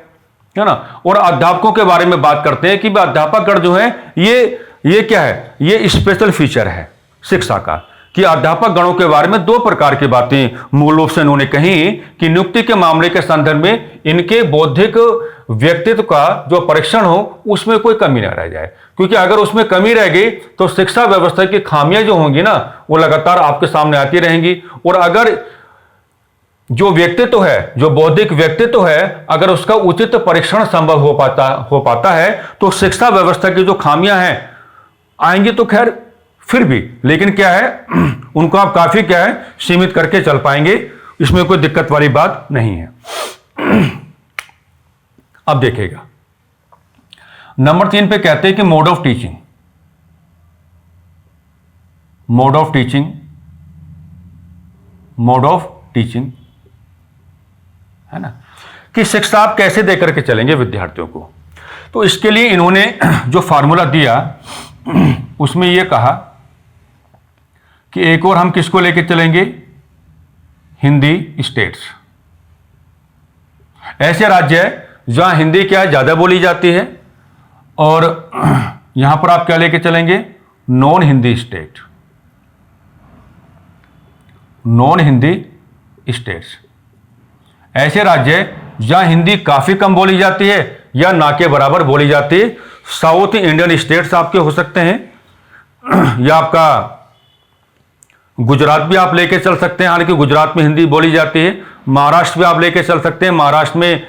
है ना। और अध्यापकों के बारे में बात करते हैं कि अध्यापक गण जो है ये क्या है, ये स्पेशल फीचर है शिक्षा का, कि अध्यापक गणों के बारे में दो प्रकार की बातें मूल रूप से उन्होंने कही कि नियुक्ति के मामले के संदर्भ में इनके बौद्धिक व्यक्तित्व का जो परीक्षण हो उसमें कोई कमी न रह जाए। क्योंकि अगर उसमें कमी रह गई तो शिक्षा व्यवस्था की खामियां जो होंगी ना वो लगातार आपके सामने आती रहेंगी। और अगर जो व्यक्तित्व है, जो बौद्धिक व्यक्तित्व है, अगर उसका उचित परीक्षण संभव हो पाता है तो शिक्षा व्यवस्था की जो खामियां हैं आएंगी तो खैर फिर भी, लेकिन क्या है उनको आप काफी क्या है सीमित करके चल पाएंगे, इसमें कोई दिक्कत वाली बात नहीं है। अब देखिएगा नंबर 3 पे कहते हैं कि मोड ऑफ टीचिंग है ना, कि शिक्षा आप कैसे देकर के चलेंगे विद्यार्थियों को। तो इसके लिए इन्होंने जो फार्मूला दिया उसमें यह कहा कि एक और हम किसको लेके चलेंगे, हिंदी स्टेट्स। ऐसे राज्य है जहां हिंदी क्या है ज्यादा बोली जाती है, और यहां पर आप क्या लेके चलेंगे, non Hindi state, non Hindi states. ऐसे राज्य जहां हिंदी काफी कम बोली जाती है या ना के बराबर बोली जाती है। साउथ इंडियन स्टेट्स आपके हो सकते हैं, या आपका गुजरात भी आप लेके चल सकते हैं, हालांकि गुजरात में हिंदी बोली जाती है। महाराष्ट्र भी आप लेके चल सकते हैं, महाराष्ट्र में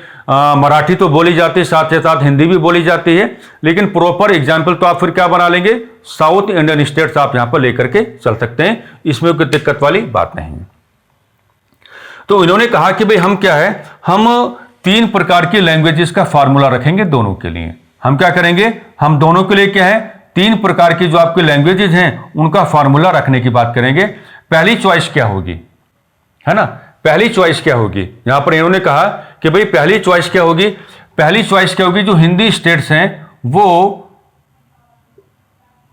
मराठी तो बोली जाती है, साथ ही साथ हिंदी भी बोली जाती है। लेकिन प्रॉपर एग्जाम्पल तो आप फिर क्या बना लेंगे, साउथ इंडियन स्टेट्स आप यहां पर लेकर के चल सकते हैं, इसमें कोई दिक्कत वाली बात नहीं है। तो इन्होंने कहा कि भाई हम क्या है, हम 3 प्रकार की लैंग्वेजेस का फार्मूला रखेंगे दोनों के लिए। हम क्या करेंगे, हम दोनों के लिए क्या है 3 प्रकार की जो आपकी लैंग्वेजेस हैं उनका फार्मूला रखने की बात करेंगे। पहली चॉइस क्या होगी, है ना, पहली चॉइस क्या होगी, यहां पर इन्होंने कहा कि भाई पहली चॉइस क्या होगी, पहली चॉइस क्या होगी, जो हिंदी स्टेट्स हैं वो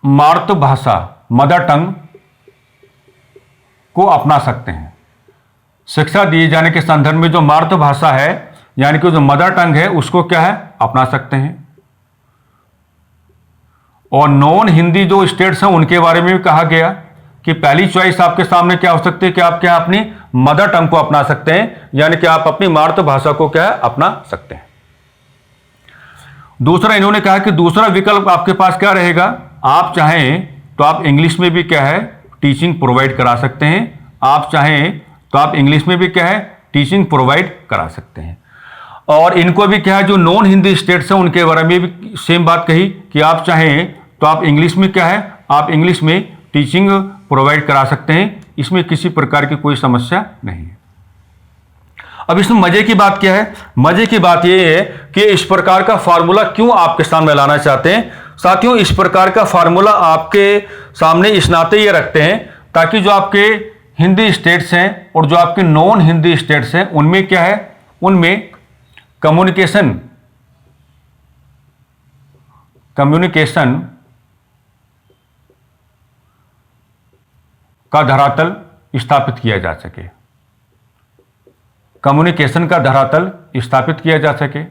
मातृभाषा मदर टंग को अपना सकते हैं। शिक्षा दिए जाने के संदर्भ में जो मातृभाषा है यानी कि जो मदर टंग है उसको क्या है अपना सकते हैं। और नॉन हिंदी जो स्टेट्स हैं उनके बारे में भी कहा गया कि पहली चॉइस आपके सामने क्या हो सकती है कि आप क्या अपनी मदर टंग को अपना सकते हैं, यानी कि आप अपनी मातृभाषा को क्या है अपना सकते हैं। दूसरा इन्होंने कहा कि दूसरा विकल्प आपके पास क्या रहेगा, आप चाहें तो आप इंग्लिश में भी क्या है टीचिंग प्रोवाइड करा सकते हैं, आप चाहें तो आप इंग्लिश में भी क्या है टीचिंग प्रोवाइड करा सकते हैं। और इनको भी क्या है जो नॉन हिंदी स्टेट्स हैं उनके बारे में भी सेम बात कही कि आप चाहें तो आप इंग्लिश में क्या है आप इंग्लिश में टीचिंग प्रोवाइड करा सकते हैं, इसमें किसी प्रकार की कोई समस्या नहीं है। अब इसमें मजे की बात क्या है? मजे की बात यह है कि इस प्रकार का फार्मूला क्यों आपके सामने लाना चाहते हैं साथियों। इस प्रकार का फार्मूला आपके सामने इस नाते ये रखते हैं ताकि जो आपके हिंदी स्टेट्स हैं और जो आपके नॉन हिंदी स्टेट्स हैं उनमें क्या है, उनमें कम्युनिकेशन का धरातल स्थापित किया जा सके, कम्युनिकेशन का धरातल स्थापित किया जा सके,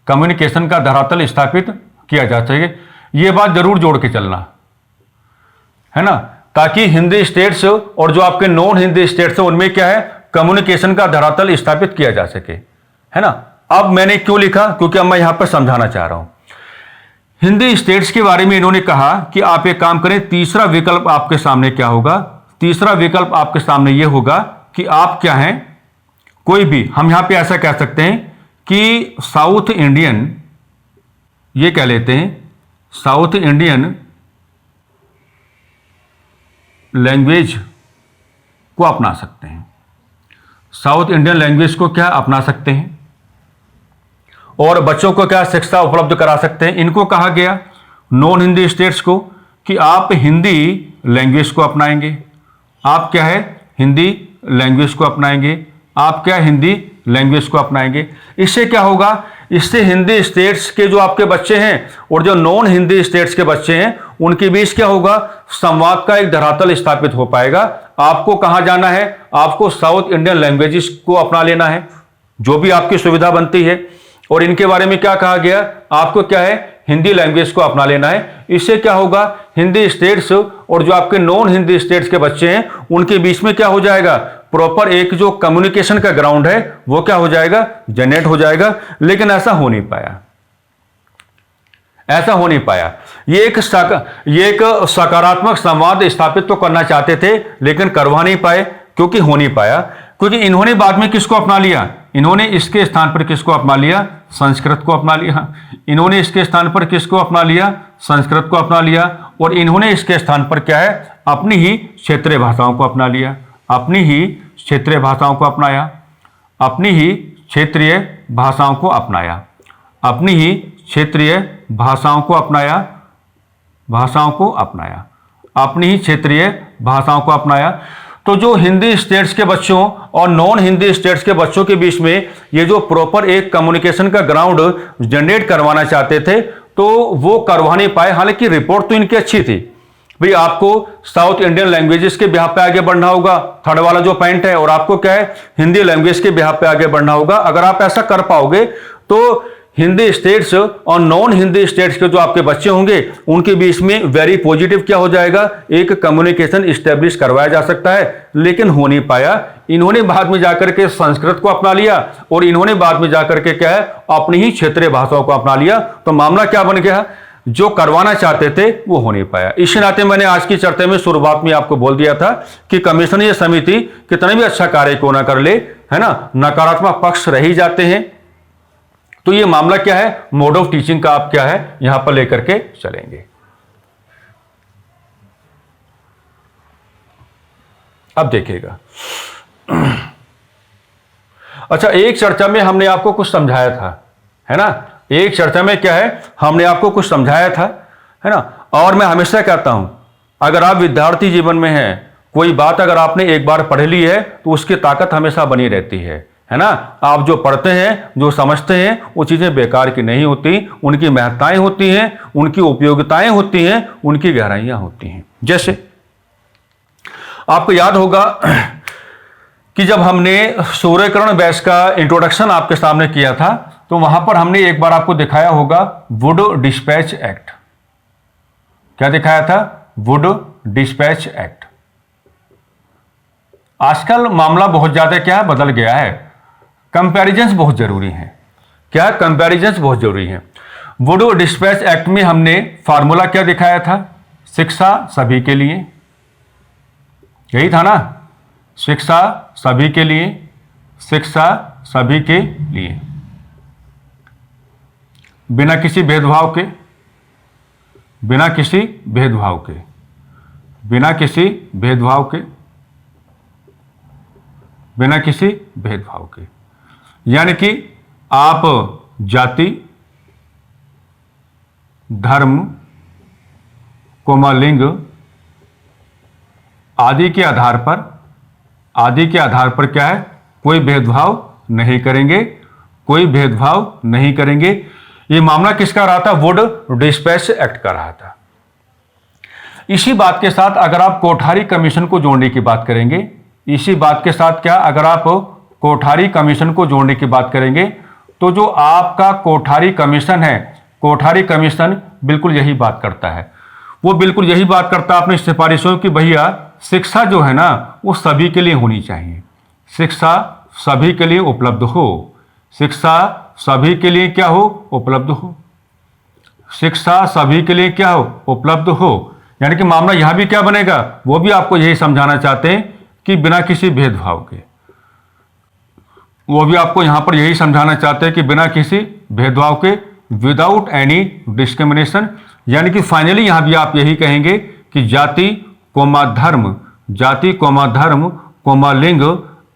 कम्युनिकेशन का धरातल स्थापित किया जा सके। यह बात जरूर जोड़ के चलना है ना, ताकि हिंदी स्टेट्स और जो आपके नॉन हिंदी स्टेट्स हैं उनमें क्या है, कम्युनिकेशन का धरातल स्थापित किया जा सके, है ना। अब मैंने क्यों लिखा, क्योंकि अब मैं यहां पर समझाना चाह रहा हूं। हिंदी स्टेट्स के बारे में इन्होंने कहा कि आप एक काम करें, तीसरा विकल्प आपके सामने क्या होगा, तीसरा विकल्प आपके सामने यह होगा कि आप क्या हैं, कोई भी, हम यहां पे ऐसा कह सकते हैं कि साउथ इंडियन, ये कह लेते हैं साउथ इंडियन लैंग्वेज को अपना सकते हैं, साउथ इंडियन लैंग्वेज को क्या अपना सकते हैं और बच्चों को क्या शिक्षा उपलब्ध करा सकते हैं। इनको कहा गया नॉन हिंदी स्टेट्स को कि आप हिंदी लैंग्वेज को अपनाएंगे, आप क्या है, हिंदी लैंग्वेज को अपनाएंगे, आप क्या हिंदी लैंग्वेज को अपनाएंगे। इससे क्या होगा, इससे हिंदी स्टेट्स के जो आपके बच्चे हैं और जो नॉन हिंदी स्टेट्स के बच्चे हैं उनके बीच क्या होगा, संवाद का एक धरातल स्थापित हो पाएगा। आपको कहां जाना है, आपको साउथ इंडियन लैंग्वेजेस को अपना लेना है, जो भी आपकी सुविधा बनती है। और इनके बारे में क्या कहा गया, आपको क्या है, हिंदी लैंग्वेज को अपना लेना है। इससे क्या होगा, हिंदी स्टेट्स और जो आपके नॉन हिंदी स्टेट्स के बच्चे हैं उनके बीच में क्या हो जाएगा, प्रॉपर एक जो कम्युनिकेशन का ग्राउंड है वो क्या हो जाएगा, जनरेट हो जाएगा। लेकिन ऐसा हो नहीं पाया, ऐसा हो नहीं पाया। ये एक सकारात्मक संवाद स्थापित तो करना चाहते थे लेकिन करवा नहीं पाए। क्योंकि हो नहीं पाया, क्योंकि इन्होंने बाद में किसको अपना लिया, इन्होंने इसके स्थान पर किसको अपना लिया, संस्कृत को अपना लिया। इन्होंने इसके स्थान पर किसको अपना लिया, संस्कृत को अपना लिया। और इन्होंने इसके स्थान पर क्या है, अपनी ही क्षेत्रीय भाषाओं को अपना लिया, अपनी ही क्षेत्रीय भाषाओं को अपनाया, अपनी ही क्षेत्रीय भाषाओं को अपनाया, अपनी ही क्षेत्रीय भाषाओं को अपनाया, भाषाओं को अपनाया, अपनी ही क्षेत्रीय भाषाओं को अपनाया। तो जो हिंदी स्टेट्स के बच्चों और नॉन हिंदी स्टेट्स के बच्चों के बीच में ये जो प्रॉपर एक कम्युनिकेशन का ग्राउंड जनरेट करवाना चाहते थे तो वो करवा नहीं पाए। हालांकि रिपोर्ट तो इनकी अच्छी थी, भाई आपको साउथ इंडियन लैंग्वेजेस के बिहाफ पे आगे बढ़ना होगा, थर्ड वाला जो पॉइंट है, और आपको क्या है, हिंदी लैंग्वेज के बिहाफ पे आगे बढ़ना होगा। अगर आप ऐसा कर पाओगे तो हिंदी स्टेट्स और नॉन हिंदी स्टेट्स के जो आपके बच्चे होंगे उनके बीच में वेरी पॉजिटिव क्या हो जाएगा, एक कम्युनिकेशन इस्टेब्लिश करवाया जा सकता है। लेकिन हो नहीं पाया। इन्होंने बाद में जाकर के संस्कृत को अपना लिया और इन्होंने बाद में जाकर के क्या है, अपनी ही क्षेत्रीय भाषाओं को अपना लिया। तो मामला क्या बन गया, जो करवाना चाहते थे वो हो नहीं पाया। इस नाते मैंने आज की चर्चा में शुरुआत में आपको बोल दिया था कि कमीशन या समिति कितना भी अच्छा कार्य को ना कर ले, है ना, नकारात्मक पक्ष रह ही जाते हैं। तो ये मामला क्या है, मोड ऑफ टीचिंग का आप क्या है यहां पर लेकर के चलेंगे। अब देखिएगा, अच्छा, एक चर्चा में हमने आपको कुछ समझाया था, है ना, एक चर्चा में क्या है, हमने आपको कुछ समझाया था, है ना। और मैं हमेशा कहता हूं, अगर आप विद्यार्थी जीवन में हैं, कोई बात अगर आपने एक बार पढ़ ली है तो उसकी ताकत हमेशा बनी रहती है ना। आप जो पढ़ते हैं, जो समझते हैं, वो चीजें बेकार की नहीं होती, उनकी महत्ताएं होती हैं, उनकी उपयोगिताएं होती हैं, उनकी गहराइयां होती हैं। जैसे आपको याद होगा कि जब हमने सूर्यकिरण बैच का इंट्रोडक्शन आपके सामने किया था तो वहां पर हमने एक बार आपको दिखाया होगा वुड डिस्पैच एक्ट। क्या दिखाया था, वुड डिस्पैच एक्ट। आजकल मामला बहुत ज्यादा क्या बदल गया है, कंपैरिजंस बहुत जरूरी है। क्या, कंपैरिजंस बहुत जरूरी है। वुड डिस्पैच एक्ट में हमने फार्मूला क्या दिखाया था, शिक्षा सभी के लिए, यही था ना, शिक्षा सभी के लिए, शिक्षा सभी के लिए, बिना किसी भेदभाव के, बिना किसी भेदभाव के, बिना किसी भेदभाव के, बिना किसी भेदभाव के, यानी कि आप जाति, धर्म, लिंग आदि के आधार पर क्या है, कोई भेदभाव नहीं करेंगे, कोई भेदभाव नहीं करेंगे। ये मामला किसका रहा था? वुड डिस्पैच एक्ट का रहा था। इसी बात के साथ अगर आप कोठारी कमीशन को जोड़ने की बात करेंगे, इसी बात के साथ क्या, अगर आप कोठारी कमीशन को जोड़ने की बात करेंगे, तो जो आपका कोठारी कमीशन है, कोठारी कमीशन बिल्कुल यही बात करता है। वो बिल्कुल यही बात करता है अपनी सिफारिशों की, भैया शिक्षा जो है ना वो सभी के लिए होनी चाहिए, शिक्षा सभी के लिए उपलब्ध हो, शिक्षा सभी के लिए क्या हो, उपलब्ध हो, शिक्षा सभी के लिए क्या हो, उपलब्ध हो। यानी कि मामला यहां भी क्या बनेगा, वो भी आपको यही समझाना चाहते हैं कि बिना किसी भेदभाव के, वो भी आपको यहां पर यही समझाना चाहते हैं कि बिना किसी भेदभाव के, विदाउट एनी डिस्क्रिमिनेशन। यानी कि फाइनली यहां भी आप यही कहेंगे कि जाति धर्म, जाति धर्म लिंग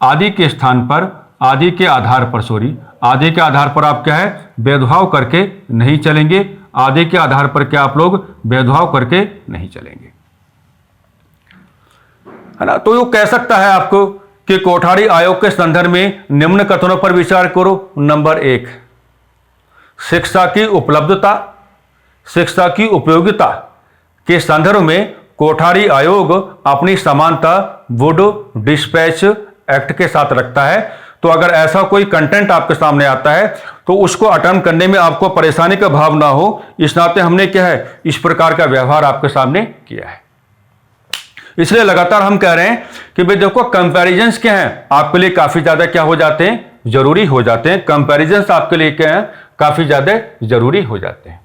आदि के स्थान पर, आदि के आधार पर आप क्या है, भेदभाव करके नहीं चलेंगे, आदि के आधार पर क्या आप लोग भेदभाव करके नहीं चलेंगे, है ना। तो ये कह सकता है आपको कि कोठारी आयोग के संदर्भ में निम्न कथनों पर विचार करो। नंबर 1, शिक्षा की उपलब्धता, शिक्षा की उपयोगिता के संदर्भ में कोठारी आयोग अपनी समानता वुड डिस्पैच एक्ट के साथ रखता है। तो अगर ऐसा कोई कंटेंट आपके सामने आता है तो उसको अटेम्प्ट करने में आपको परेशानी का भाव ना हो, इस नाते हमने क्या है, इस प्रकार का व्यवहार आपके सामने किया है। इसलिए लगातार हम कह रहे हैं कि भाई देखो कंपैरिजंस क्या हैं, आपके लिए काफी ज्यादा क्या हो जाते हैं, जरूरी हो जाते हैं। कंपैरिजंस आपके लिए क्या है, काफी ज्यादा जरूरी हो जाते हैं।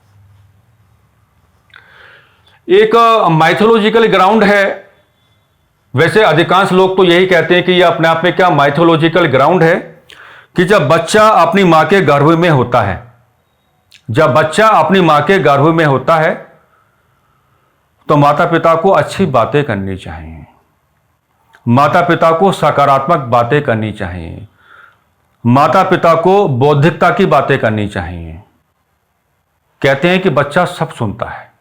एक माइथोलॉजिकल ग्राउंड है, वैसे अधिकांश लोग तो यही कहते हैं कि यह अपने आप में क्या माइथोलॉजिकल ग्राउंड है, कि जब बच्चा अपनी मां के गर्भ में होता है, जब बच्चा अपनी मां के गर्भ में होता है तो माता पिता को अच्छी बातें करनी चाहिए, माता पिता को सकारात्मक बातें करनी चाहिए, माता पिता को बौद्धिकता की बातें करनी चाहिए। कहते हैं कि बच्चा सब सुनता है,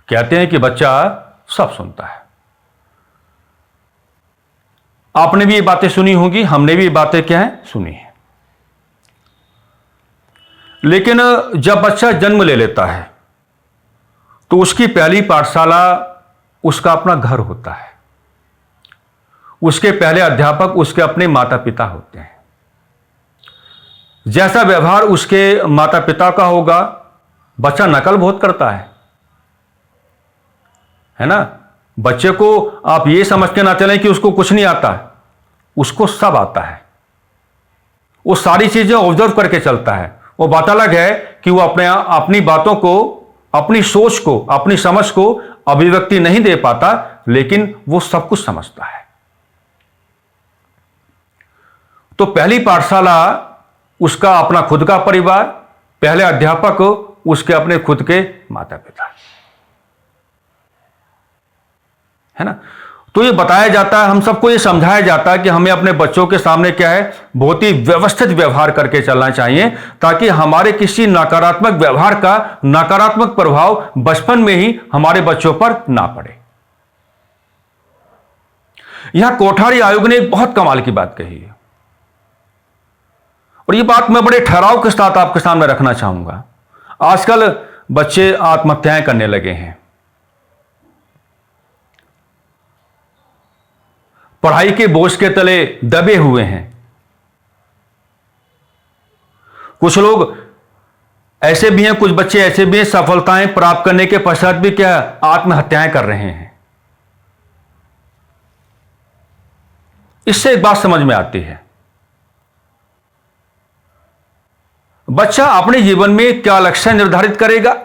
कहते हैं कि बच्चा सब सुनता है। आपने भी ये बातें सुनी होंगी, हमने भी ये बातें क्या है, सुनी है। लेकिन जब बच्चा जन्म ले लेता है तो उसकी पहली पाठशाला उसका अपना घर होता है, उसके पहले अध्यापक उसके अपने माता पिता होते हैं। जैसा व्यवहार उसके माता पिता का होगा, बच्चा नकल बहुत करता है ना। बच्चे को आप ये समझ के ना चलें कि उसको कुछ नहीं आता, उसको सब आता है, वो सारी चीजें ऑब्जर्व करके चलता है। वो बात अलग है कि वो अपनी बातों को, अपनी सोच को, अपनी समझ को अभिव्यक्ति नहीं दे पाता, लेकिन वो सब कुछ समझता है। तो पहली पाठशाला उसका अपना खुद का परिवार, पहले अध्यापक उसके अपने खुद के माता पिता, है ना। तो ये बताया जाता है, हम सबको ये समझाया जाता है कि हमें अपने बच्चों के सामने क्या है, बहुत ही व्यवस्थित व्यवहार करके चलना चाहिए, ताकि हमारे किसी नकारात्मक व्यवहार का नकारात्मक प्रभाव बचपन में ही हमारे बच्चों पर ना पड़े। यहां कोठारी आयोग ने एक बहुत कमाल की बात कही है, और ये बात मैं बड़े ठहराव के साथ आपके सामने रखना चाहूंगा। आजकल बच्चे आत्महत्याएं करने लगे हैं, पढ़ाई के बोझ के तले दबे हुए हैं। कुछ लोग ऐसे भी हैं, कुछ बच्चे ऐसे भी हैं, सफलताएं प्राप्त करने के पश्चात भी क्या आत्महत्याएं कर रहे हैं। इससे एक बात समझ में आती है, बच्चा अपने जीवन में क्या लक्ष्य निर्धारित करेगा,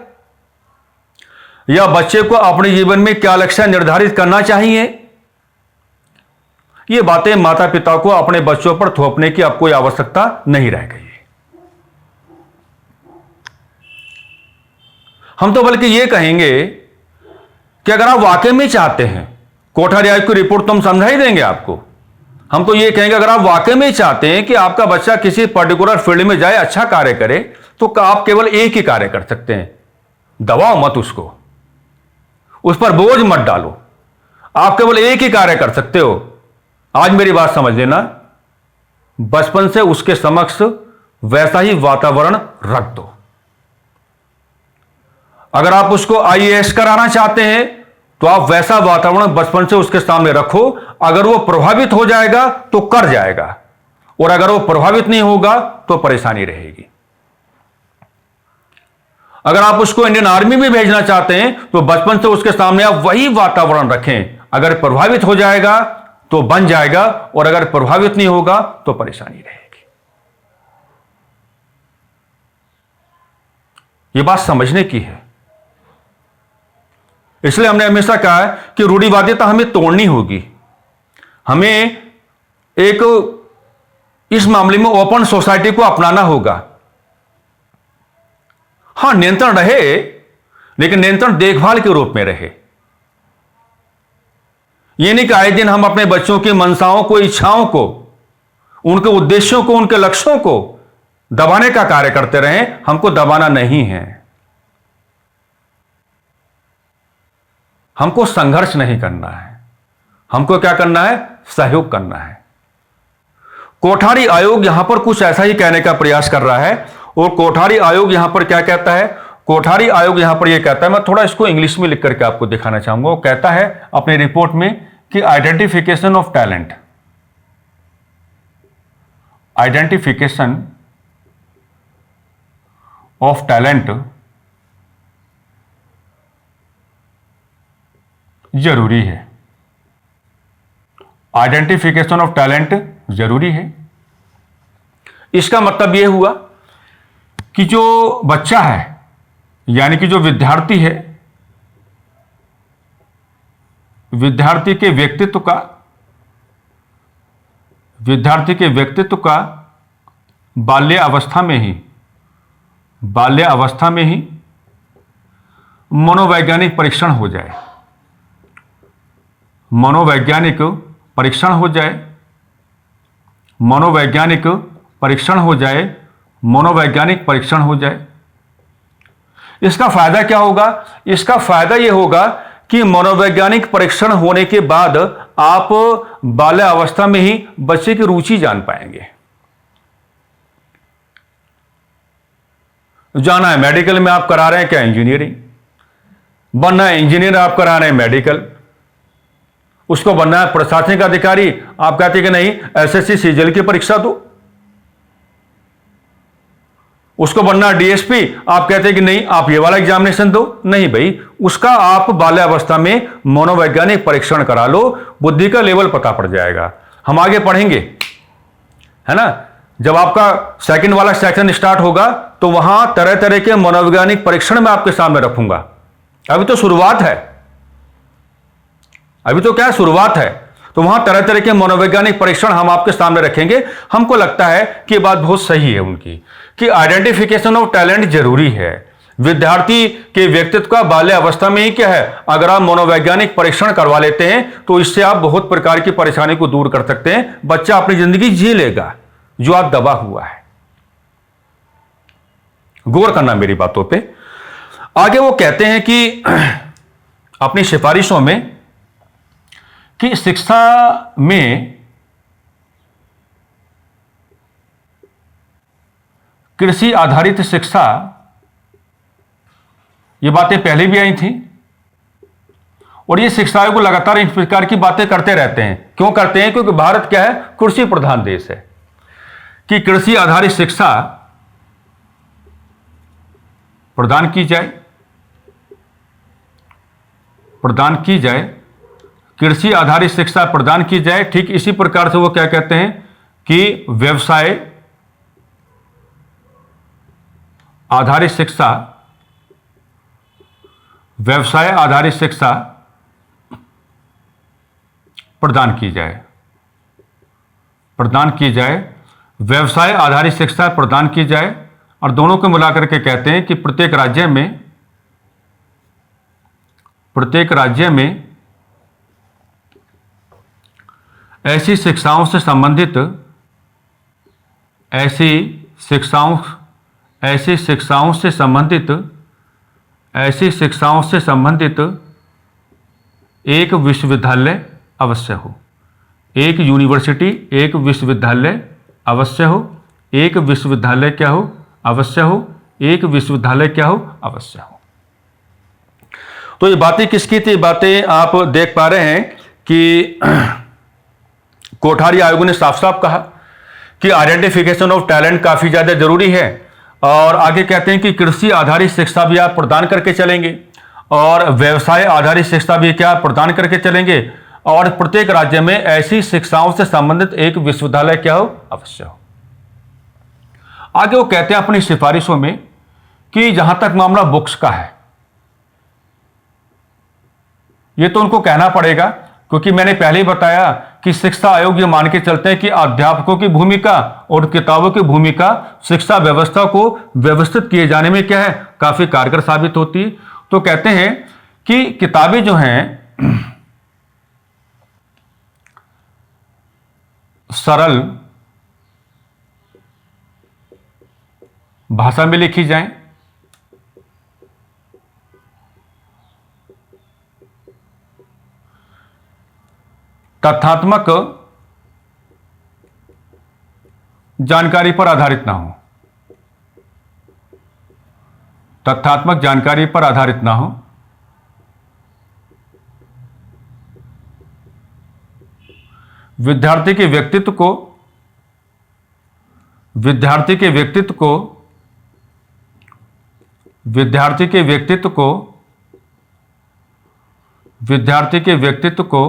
या बच्चे को अपने जीवन में क्या लक्ष्य निर्धारित करना चाहिए, ये बातें माता पिता को अपने बच्चों पर थोपने की अब कोई आवश्यकता नहीं रह गई है। हम तो बल्कि ये कहेंगे कि अगर आप वाकई में चाहते हैं, कोठारी आयोग की रिपोर्ट तो हम समझा ही देंगे आपको। हम तो ये कहेंगे अगर आप वाकई में चाहते हैं कि आपका बच्चा किसी पर्टिकुलर फील्ड में जाए, अच्छा कार्य करे, तो आप केवल एक ही कार्य कर सकते हैं, दबाओ मत उसको, उस पर बोझ मत डालो, आप केवल एक ही कार्य कर सकते हो। आज मेरी बात समझ लेना, बचपन से उसके समक्ष वैसा ही वातावरण रख दो। अगर आप उसको आईएएस कराना चाहते हैं तो आप वैसा वातावरण बचपन से उसके सामने रखो। अगर वो प्रभावित हो जाएगा तो कर जाएगा, और अगर वो प्रभावित नहीं होगा तो परेशानी रहेगी। अगर आप उसको इंडियन आर्मी में भेजना चाहते हैं तो बचपन से उसके सामने आप वही वातावरण रखें। अगर प्रभावित हो जाएगा तो बन जाएगा, और अगर प्रभावित नहीं होगा तो परेशानी रहेगी। यह बात समझने की है। इसलिए हमने हमेशा कहा है कि रूढ़िवादिता हमें तोड़नी होगी। हमें एक इस मामले में ओपन सोसाइटी को अपनाना होगा। हां, नियंत्रण रहे, लेकिन नियंत्रण देखभाल के रूप में रहे। यह नहीं कि आए दिन हम अपने बच्चों की मनसाओं को, इच्छाओं को, उनके उद्देश्यों को, उनके लक्ष्यों को दबाने का कार्य करते रहें। हमको दबाना नहीं है, हमको संघर्ष नहीं करना है। हमको क्या करना है? सहयोग करना है। कोठारी आयोग यहां पर कुछ ऐसा ही कहने का प्रयास कर रहा है। और कोठारी आयोग यहां पर क्या कहता है? कोठारी आयोग यहां पर यह कहता है, मैं थोड़ा इसको इंग्लिश में लिख करके आपको दिखाना चाहूंगा। वो कहता है अपनी रिपोर्ट में कि identification of talent, identification of talent जरूरी है। आइडेंटिफिकेशन ऑफ टैलेंट जरूरी है। इसका मतलब यह हुआ कि जो बच्चा है, यानी कि जो विद्यार्थी है, विद्यार्थी के व्यक्तित्व का बाल्य अवस्था में ही मनोवैज्ञानिक परीक्षण हो जाए। मनोवैज्ञानिक परीक्षण हो जाए। इसका फायदा क्या होगा? इसका फायदा यह होगा कि मनोवैज्ञानिक परीक्षण होने के बाद आप बाल्यावस्था में ही बच्चे की रुचि जान पाएंगे। जाना है मेडिकल में, आप करा रहे हैं क्या? इंजीनियरिंग। बनना है इंजीनियर, आप करा रहे हैं मेडिकल। उसको बनना है प्रशासनिक अधिकारी, आप कहते हैं कि नहीं एसएससी सीजीएल की परीक्षा दो। उसको बनना है डीएसपी, आप कहते हैं कि नहीं आप ये वाला एग्जामिनेशन दो। नहीं भाई, उसका आप बाल्यावस्था में मनोवैज्ञानिक परीक्षण करा लो, बुद्धि का लेवल पता पड़ जाएगा। हम आगे पढ़ेंगे, है ना। जब आपका सेकंड वाला सेक्शन स्टार्ट होगा तो वहां तरह तरह के मनोवैज्ञानिक परीक्षण मैं आपके सामने रखूंगा। अभी तो शुरुआत है, अभी तो क्या है, शुरुआत है। तो वहां तरह तरह के मनोवैज्ञानिक परीक्षण हम आपके सामने रखेंगे। हमको लगता है कि बात बहुत सही है उनकी, कि आइडेंटिफिकेशन ऑफ टैलेंट जरूरी है। विद्यार्थी के व्यक्तित्व का बाल्य अवस्था में ही क्या है, अगर आप मनोवैज्ञानिक परीक्षण करवा लेते हैं तो इससे आप बहुत प्रकार की परेशानी को दूर कर सकते हैं। बच्चा अपनी जिंदगी जी लेगा जो आप दबा हुआ है। गौर करना मेरी बातों पे। आगे वो कहते हैं कि अपनी सिफारिशों में कि शिक्षा में कृषि आधारित शिक्षा, ये बातें पहले भी आई थी और ये शिक्षा आयोग लगातार इस प्रकार की बातें करते रहते हैं। क्यों करते हैं? क्योंकि भारत क्या है, कृषि प्रधान देश है। कि कृषि आधारित शिक्षा प्रदान की जाए, कृषि आधारित शिक्षा प्रदान की जाए। ठीक इसी प्रकार से वो क्या कहते हैं कि व्यवसाय आधारित शिक्षा प्रदान की जाए, व्यवसाय आधारित शिक्षा प्रदान की जाए। और दोनों को मिलाकर के कहते हैं कि प्रत्येक राज्य में प्रत्येक राज्य में ऐसी शिक्षाओं से संबंधित एक विश्वविद्यालय अवश्य हो। एक यूनिवर्सिटी, एक विश्वविद्यालय अवश्य हो। एक विश्वविद्यालय क्या हो? अवश्य हो। एक विश्वविद्यालय क्या हो? अवश्य हो। तो ये बातें किसकी थी? बातें आप देख पा रहे हैं कि कोठारी आयोग ने साफ साफ कहा कि आइडेंटिफिकेशन ऑफ टैलेंट काफी ज्यादा जरूरी है। और आगे कहते हैं कि कृषि आधारित शिक्षा भी आप प्रदान करके चलेंगे और व्यवसाय आधारित शिक्षा भी क्या प्रदान करके चलेंगे, और प्रत्येक राज्य में ऐसी शिक्षाओं से संबंधित एक विश्वविद्यालय क्या हो? अवश्य हो। आगे वो कहते हैं अपनी सिफारिशों में कि जहां तक मामला बुक्स का है, ये तो उनको कहना पड़ेगा, क्योंकि मैंने पहले ही बताया कि शिक्षा आयोग ये मान के चलते हैं कि अध्यापकों की भूमिका और किताबों की भूमिका शिक्षा व्यवस्था को व्यवस्थित किए जाने में क्या है? काफी कारगर साबित होती है। तो कहते हैं कि किताबें जो हैं सरल भाषा में लिखी जाएं, तथ्यात्मक जानकारी पर आधारित ना हो, तथ्यात्मक जानकारी पर आधारित ना हो, विद्यार्थी के व्यक्तित्व को विद्यार्थी के व्यक्तित्व को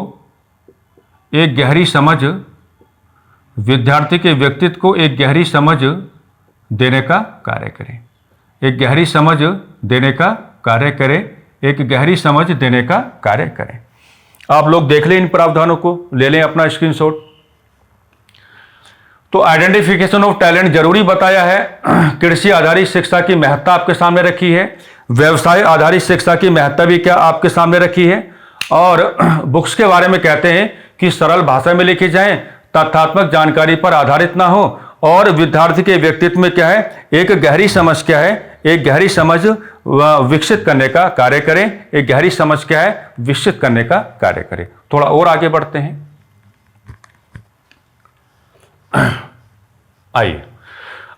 एक गहरी समझ विद्यार्थी के व्यक्तित्व को एक गहरी समझ देने का कार्य करें। एक गहरी समझ देने का कार्य करें। एक गहरी समझ देने का कार्य करें। आप लोग देख लें, इन प्रावधानों को ले लें अपना स्क्रीनशॉट। तो आइडेंटिफिकेशन ऑफ टैलेंट जरूरी बताया है। कृषि आधारित शिक्षा की महत्ता आपके सामने रखी है। व्यवसाय आधारित शिक्षा की महत्ता भी क्या आपके सामने रखी है। और बुक्स के बारे में कहते हैं कि सरल भाषा में लिखी जाएं, तथ्यात्मक जानकारी पर आधारित ना हो, और विद्यार्थी के व्यक्तित्व में क्या है? एक गहरी समझ क्या है? एक गहरी समझ विकसित करने का कार्य करें। एक गहरी समझ क्या है? विकसित करने का कार्य करें। थोड़ा और आगे बढ़ते हैं। आइए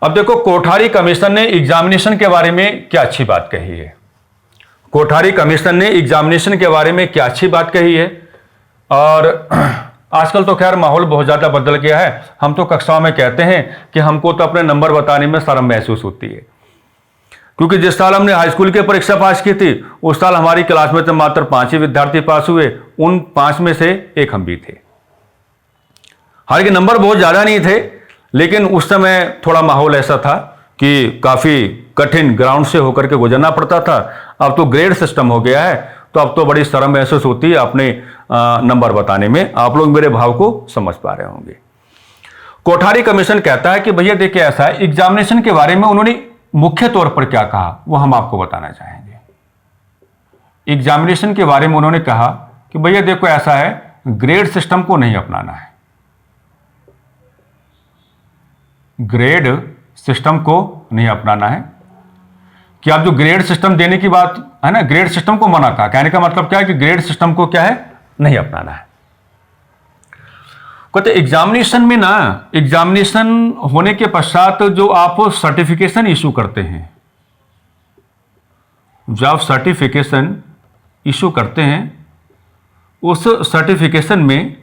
अब देखो, कोठारी कमीशन ने एग्जामिनेशन के बारे में क्या अच्छी बात कही है। कोठारी कमीशन ने एग्जामिनेशन के बारे में क्या अच्छी बात कही है। और आजकल तो खैर माहौल बहुत ज़्यादा बदल गया है। हम तो कक्षाओं में कहते हैं कि हमको तो अपने नंबर बताने में शर्म महसूस होती है, क्योंकि जिस साल हमने हाई स्कूल की परीक्षा पास की थी, उस साल हमारी क्लास में तो मात्र 5 ही विद्यार्थी पास हुए। उन 5 में से एक हम भी थे। हालांकि नंबर बहुत ज़्यादा नहीं थे, लेकिन उस समय थोड़ा माहौल ऐसा था कि काफ़ी कठिन ग्राउंड से होकर के गुजरना पड़ता था। अब तो ग्रेड सिस्टम हो गया है, तो अब तो बड़ी शर्म महसूस होती है अपने नंबर बताने में। आप लोग मेरे भाव को समझ पा रहे होंगे। कोठारी कमीशन कहता है कि भैया देखिए, ऐसा है, एग्जामिनेशन के बारे में उन्होंने मुख्य तौर पर क्या कहा वो हम आपको बताना चाहेंगे। एग्जामिनेशन के बारे में उन्होंने कहा कि भैया देखो, ऐसा है, ग्रेड सिस्टम को नहीं अपनाना है। ग्रेड सिस्टम को नहीं अपनाना है कि आप जो ग्रेड सिस्टम देने की बात है ना, ग्रेड सिस्टम को मना कहा। कहने का मतलब क्या है कि ग्रेड सिस्टम को क्या है? नहीं अपनाना है। कहते एग्जामिनेशन में ना, एग्जामिनेशन होने के पश्चात जो आप सर्टिफिकेशन इशू करते हैं, जो आप सर्टिफिकेशन इशू करते हैं, उस सर्टिफिकेशन में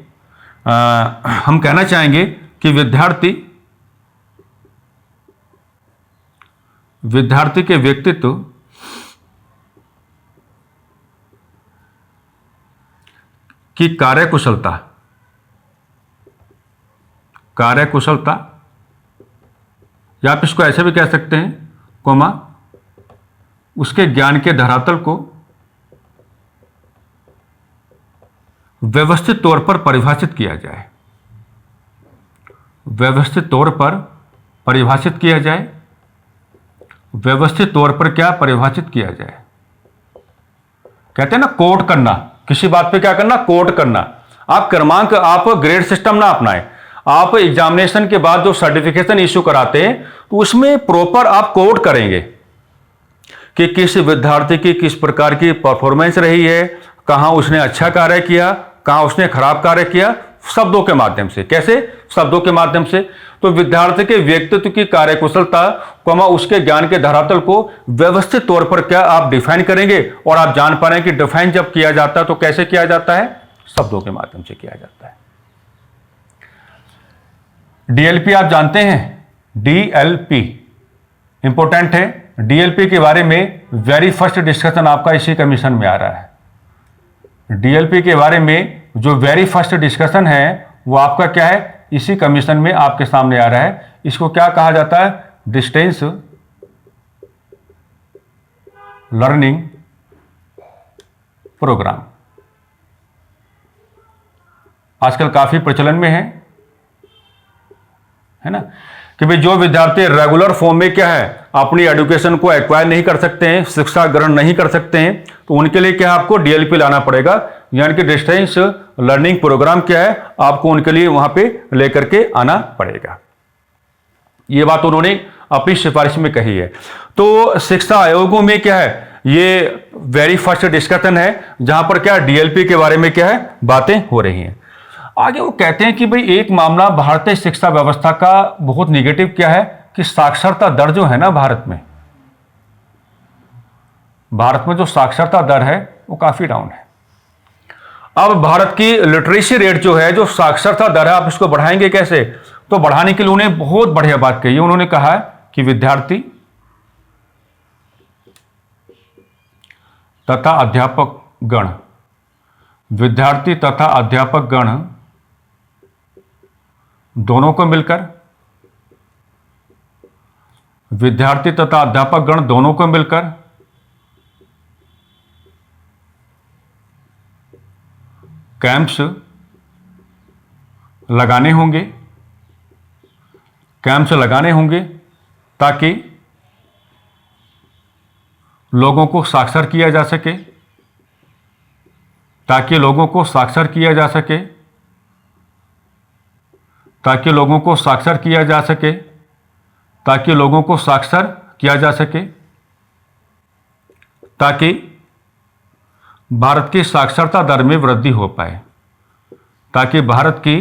हम कहना चाहेंगे कि विद्यार्थी के व्यक्तित्व की कार्यकुशलता या आप इसको ऐसे भी कह सकते हैं, कोमा, उसके ज्ञान के धरातल को व्यवस्थित तौर पर परिभाषित किया जाए। व्यवस्थित तौर पर परिभाषित किया जाए। व्यवस्थित तौर पर क्या परिभाषित किया जाए? कहते हैं ना कोट करना, किसी बात पे क्या करना, कोट करना। आप क्रमांक, आप ग्रेड सिस्टम ना अपनाएं। आप एग्जामिनेशन के बाद जो सर्टिफिकेशन इश्यू कराते हैं तो उसमें प्रॉपर आप कोट करेंगे कि किस विद्यार्थी की किस प्रकार की परफॉर्मेंस रही है, कहां उसने अच्छा कार्य किया, कहां उसने खराब कार्य किया, शब्दों के माध्यम से। कैसे? शब्दों के माध्यम से। तो विद्यार्थी के व्यक्तित्व की कार्यकुशलता उसके ज्ञान के धरातल को व्यवस्थित तौर पर क्या आप डिफाइन करेंगे, और आप जान पा रहे हैं कि डिफाइन जब किया जाता है तो कैसे किया जाता है, शब्दों के माध्यम से किया जाता है। डीएलपी आप जानते हैं, डीएलपी इंपॉर्टेंट है। डीएलपी के बारे में वेरी फर्स्ट डिस्कशन आपका इसी कमीशन में आ रहा है। डीएलपी के बारे में जो वेरी फर्स्ट डिस्कशन है वो आपका क्या है, इसी कमीशन में आपके सामने आ रहा है। इसको क्या कहा जाता है, डिस्टेंस लर्निंग प्रोग्राम। आजकल काफी प्रचलन में है ना, कि भाई जो विद्यार्थी रेगुलर फॉर्म में क्या है अपनी एजुकेशन को एक्वायर नहीं कर सकते हैं, शिक्षा ग्रहण नहीं कर सकते हैं, तो उनके लिए क्या आपको डीएलपी लाना पड़ेगा, यानी कि डिस्टेंस लर्निंग प्रोग्राम क्या है आपको उनके लिए वहां पे लेकर के आना पड़ेगा। ये बात उन्होंने अपनी सिफारिश में कही है। तो शिक्षा आयोगों में क्या है, ये वेरी फर्स्ट डिस्कशन है जहां पर क्या डीएलपी के बारे में क्या है बातें हो रही हैं। आगे वो कहते हैं कि भाई एक मामला भारतीय शिक्षा व्यवस्था का बहुत निगेटिव क्या है कि साक्षरता दर जो है ना भारत में जो साक्षरता दर है वो काफी डाउन है। अब भारत की लिटरेसी रेट जो है, जो साक्षरता दर है, आप इसको बढ़ाएंगे कैसे? तो बढ़ाने के लिए उन्हें बहुत बढ़िया बात कही है। उन्होंने कहा कि विद्यार्थी तथा अध्यापक गण दोनों को मिलकर कैंप्स लगाने होंगे ताकि लोगों को साक्षर किया जा सके, ताकि लोगों को साक्षर किया जा सके, ताकि भारत की साक्षरता दर में वृद्धि हो पाए, ताकि भारत की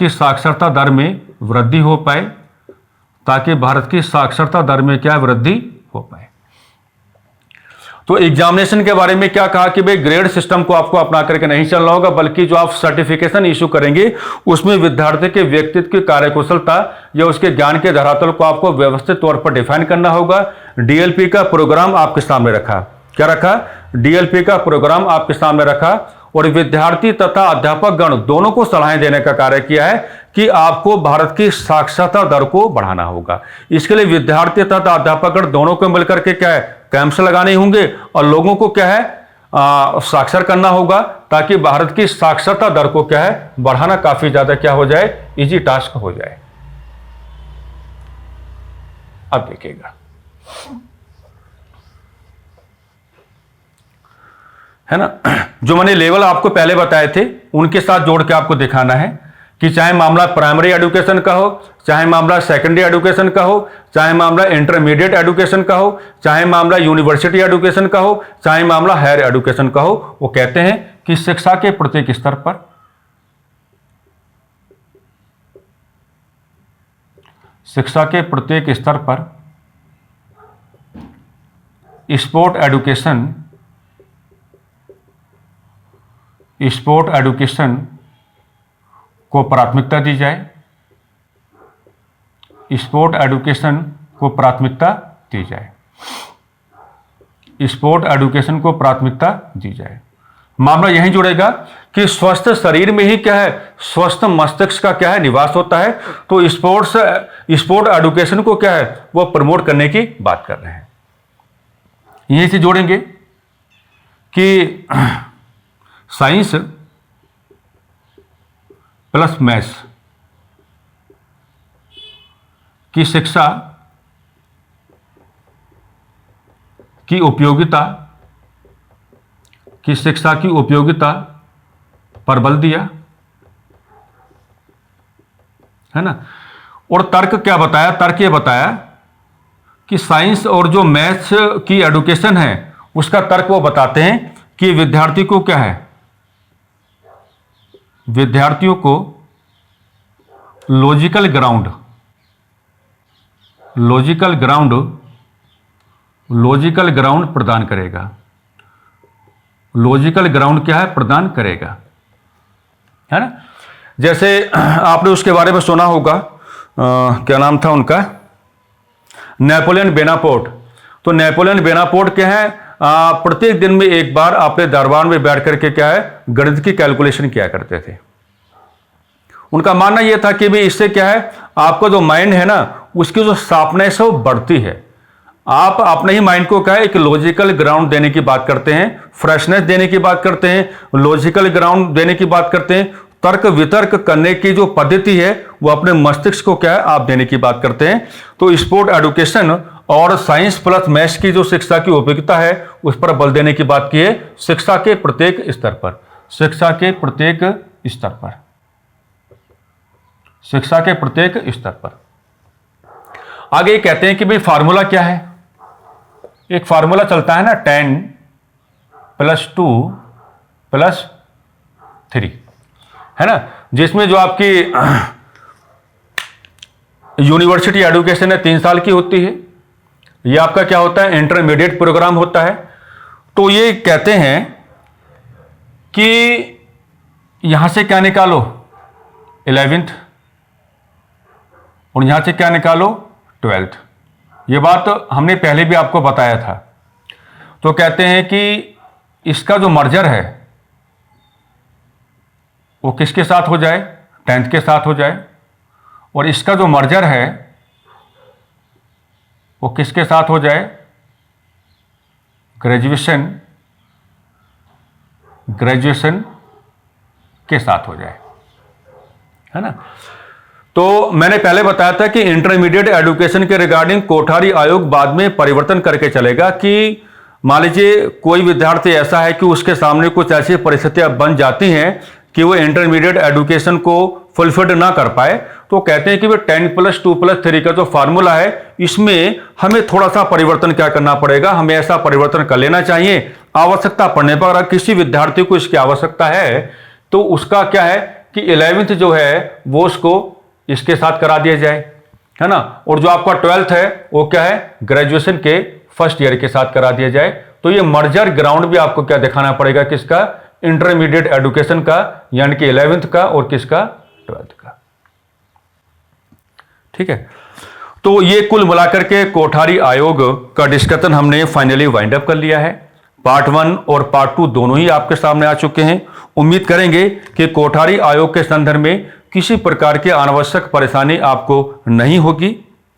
साक्षरता दर में वृद्धि हो पाए, ताकि भारत की साक्षरता दर में क्या वृद्धि हो पाए। तो एग्जामिनेशन के बारे में क्या कहा कि भाई ग्रेड सिस्टम को आपको अपना करके नहीं चलना होगा, बल्कि जो आप सर्टिफिकेशन इशू करेंगे उसमें विद्यार्थी के व्यक्तित्व की कार्यकुशलता या उसके ज्ञान के धरातल को आपको व्यवस्थित तौर पर डिफाइन करना होगा। डीएलपी का प्रोग्राम आपके सामने रखा, क्या रखा, डीएलपी का प्रोग्राम आपके सामने रखा, और विद्यार्थी तथा अध्यापक गण दोनों को सलाहें देने का कार्य किया है कि आपको भारत की साक्षरता दर को बढ़ाना होगा। इसके लिए विद्यार्थी तथा अध्यापक गण दोनों को मिलकर के क्या है कैंप्स लगाने होंगे और लोगों को क्या है साक्षर करना होगा, ताकि भारत की साक्षरता दर को क्या है बढ़ाना काफी ज्यादा क्या हो जाए, इजी टास्क हो जाए। अब देखिएगा, है ना, जो मैंने लेवल आपको पहले बताए थे उनके साथ जोड़ के आपको दिखाना है कि चाहे मामला प्राइमरी एजुकेशन का हो, चाहे मामला सेकेंडरी एजुकेशन का हो, चाहे मामला इंटरमीडिएट एजुकेशन का हो, चाहे मामला यूनिवर्सिटी एजुकेशन का हो, चाहे मामला हायर एजुकेशन का हो, वो कहते हैं कि शिक्षा के प्रत्येक स्तर पर स्पोर्ट एजुकेशन को प्राथमिकता दी जाए, स्पोर्ट एजुकेशन को प्राथमिकता दी जाए। मामला यही जुड़ेगा कि स्वस्थ शरीर में ही क्या है स्वस्थ मस्तिष्क का क्या है निवास होता है। तो स्पोर्ट एजुकेशन को क्या है वो प्रमोट करने की बात कर रहे हैं। यहीं से जोड़ेंगे कि साइंस प्लस मैथ्स की उपयोगिता, कि शिक्षा की उपयोगिता पर बल दिया, है ना। और तर्क क्या बताया? तर्क ये बताया कि साइंस और जो मैथ्स की एडुकेशन है उसका तर्क वो बताते हैं कि विद्यार्थी को क्या है, विद्यार्थियों को लॉजिकल ग्राउंड, लॉजिकल ग्राउंड प्रदान करेगा। लॉजिकल ग्राउंड क्या है? प्रदान करेगा, है ना। जैसे आपने उसके बारे में सुना होगा, क्या नाम था उनका, नेपोलियन बेनापोर्ट। तो नेपोलियन बेनापोर्ट क्या है, प्रत्येक दिन में एक बार अपने दरबार में बैठ करके क्या है, गणित की कैलकुलेशन किया करते थे। उनका मानना यह था कि भी इससे क्या है, आपका जो माइंड है ना उसकी जो शार्पनेस है वो बढ़ती है। आप अपने ही माइंड को क्या है, एक लॉजिकल ग्राउंड देने की बात करते हैं, फ्रेशनेस देने की बात करते हैं, लॉजिकल ग्राउंड देने की बात करते हैं, तर्क वितर्क करने की जो पद्धति है वो अपने मस्तिष्क को क्या है, आप देने की बात करते हैं। तो स्पोर्ट एडुकेशन और साइंस प्लस मैथ्स की जो शिक्षा की उपयोगिता है उस पर बल देने की बात की है, शिक्षा के प्रत्येक स्तर पर, शिक्षा के प्रत्येक स्तर पर, शिक्षा के प्रत्येक स्तर पर। आगे कहते हैं कि भाई फार्मूला क्या है, एक फार्मूला चलता है ना 10 + 2 + 3, है ना, जिसमें जो आपकी यूनिवर्सिटी एडुकेशन है 3 साल की होती है, ये आपका क्या होता है, इंटरमीडिएट प्रोग्राम होता है। तो ये कहते हैं कि यहां से क्या निकालो 11th और यहां से क्या निकालो 12th। ये बात हमने पहले भी आपको बताया था। तो कहते हैं कि इसका जो मर्जर है वो किसके साथ हो जाए, 10th के साथ हो जाए, और इसका जो मर्जर है वो किसके साथ हो जाए, ग्रेजुएशन के साथ हो जाए, है ना। तो मैंने पहले बताया था कि इंटरमीडिएट एडुकेशन के रिगार्डिंग कोठारी आयोग बाद में परिवर्तन करके चलेगा कि मान लीजिए कोई विद्यार्थी ऐसा है कि उसके सामने कुछ ऐसी परिस्थितियां बन जाती हैं कि वो इंटरमीडिएट एडुकेशन को फुलफिल्ड ना कर पाए, तो कहते हैं कि वो 10 + 2 + 3 का जो फार्मूला है इसमें हमें थोड़ा सा परिवर्तन क्या करना पड़ेगा, हमें ऐसा परिवर्तन कर लेना चाहिए। आवश्यकता पड़ने पर अगर किसी विद्यार्थी को इसकी आवश्यकता है तो उसका क्या है कि 11th जो है वो उसको इसके साथ करा दिया जाए, है ना, और जो आपका 12th है वो क्या है, ग्रेजुएशन के फर्स्ट ईयर के साथ करा दिया जाए। तो ये मर्जर ग्राउंड भी आपको क्या दिखाना पड़ेगा, किसका, इंटरमीडिएट एडुकेशन का, यानी कि 11th का और किसका, 12th का। ठीक है। तो ये कुल मिलाकर के कोठारी आयोग का डिस्कशन हमने फाइनली वाइंड अप कर लिया है। पार्ट 1 और पार्ट 2 दोनों ही आपके सामने आ चुके हैं। उम्मीद करेंगे कि कोठारी आयोग के संदर्भ में किसी प्रकार की अनावश्यक परेशानी आपको नहीं होगी,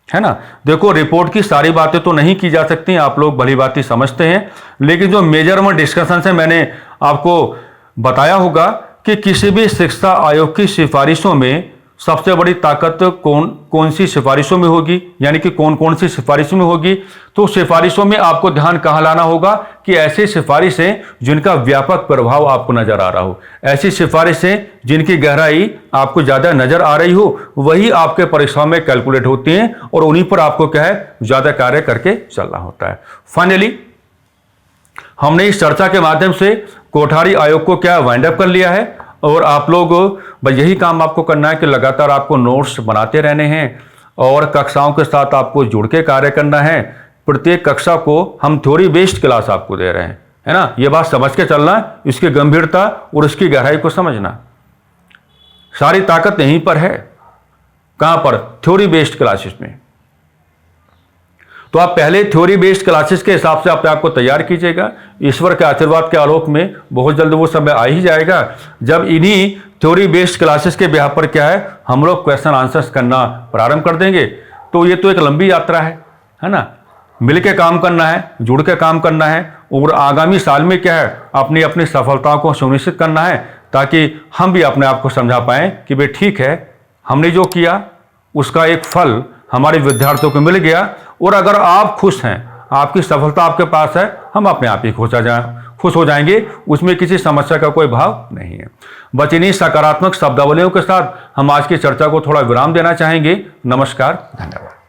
है ना। देखो, रिपोर्ट की सारी बातें तो नहीं की जा सकती, आप लोग भली भांति समझते हैं, लेकिन जो मेजरमेंट डिस्कशन से मैंने आपको बताया होगा कि किसी भी शिक्षा आयोग की सिफारिशों में सबसे बड़ी ताकत कौन सी सिफारिशों में होगी, यानी कि कौन कौन सी सिफारिशों में होगी। तो सिफारिशों में आपको ध्यान कहाँ लाना होगा कि ऐसी सिफारिशें जिनका व्यापक प्रभाव आपको नजर आ रहा हो, ऐसी सिफारिशें जिनकी गहराई आपको ज्यादा नजर आ रही हो, वही आपके परीक्षाओं में कैलकुलेट होती हैं और उन्हीं पर आपको क्या है, ज्यादा कार्य करके चलना होता है। फाइनली हमने इस चर्चा के माध्यम से कोठारी आयोग को क्या वाइंड अप कर लिया है, और आप लोग बस यही काम आपको करना है कि लगातार आपको नोट्स बनाते रहने हैं और कक्षाओं के साथ आपको जुड़ के कार्य करना है। प्रत्येक कक्षा को हम थ्योरी बेस्ड क्लास आपको दे रहे हैं, है ना, ये बात समझ के चलना, इसकी गंभीरता और इसकी गहराई को समझना। सारी ताकत यहीं पर है, कहां पर, थ्योरी बेस्ड क्लासेस में। तो आप पहले थ्योरी बेस्ड क्लासेस के हिसाब से अपने आप को तैयार कीजिएगा। ईश्वर के आशीर्वाद के आलोक में बहुत जल्द वो समय आ ही जाएगा जब इन्हीं थ्योरी बेस्ड क्लासेस के बिहाफ पर क्या है, हम लोग क्वेश्चन आंसर्स करना प्रारंभ कर देंगे। तो ये तो एक लंबी यात्रा है ना, मिल के काम करना है, जुड़ के काम करना है, और आगामी साल में क्या है, अपनी अपनी सफलताओं को सुनिश्चित करना है, ताकि हम भी अपने आप को समझा पाएं कि भाई ठीक है, हमने जो किया उसका एक फल हमारे विद्यार्थियों को मिल गया। और अगर आप खुश हैं, आपकी सफलता आपके पास है, हम अपने आप ही खुश हो जाएंगे, उसमें किसी समस्या का कोई भाव नहीं है। बस इन्हीं सकारात्मक शब्दावलियों के साथ हम आज की चर्चा को थोड़ा विराम देना चाहेंगे। नमस्कार, धन्यवाद।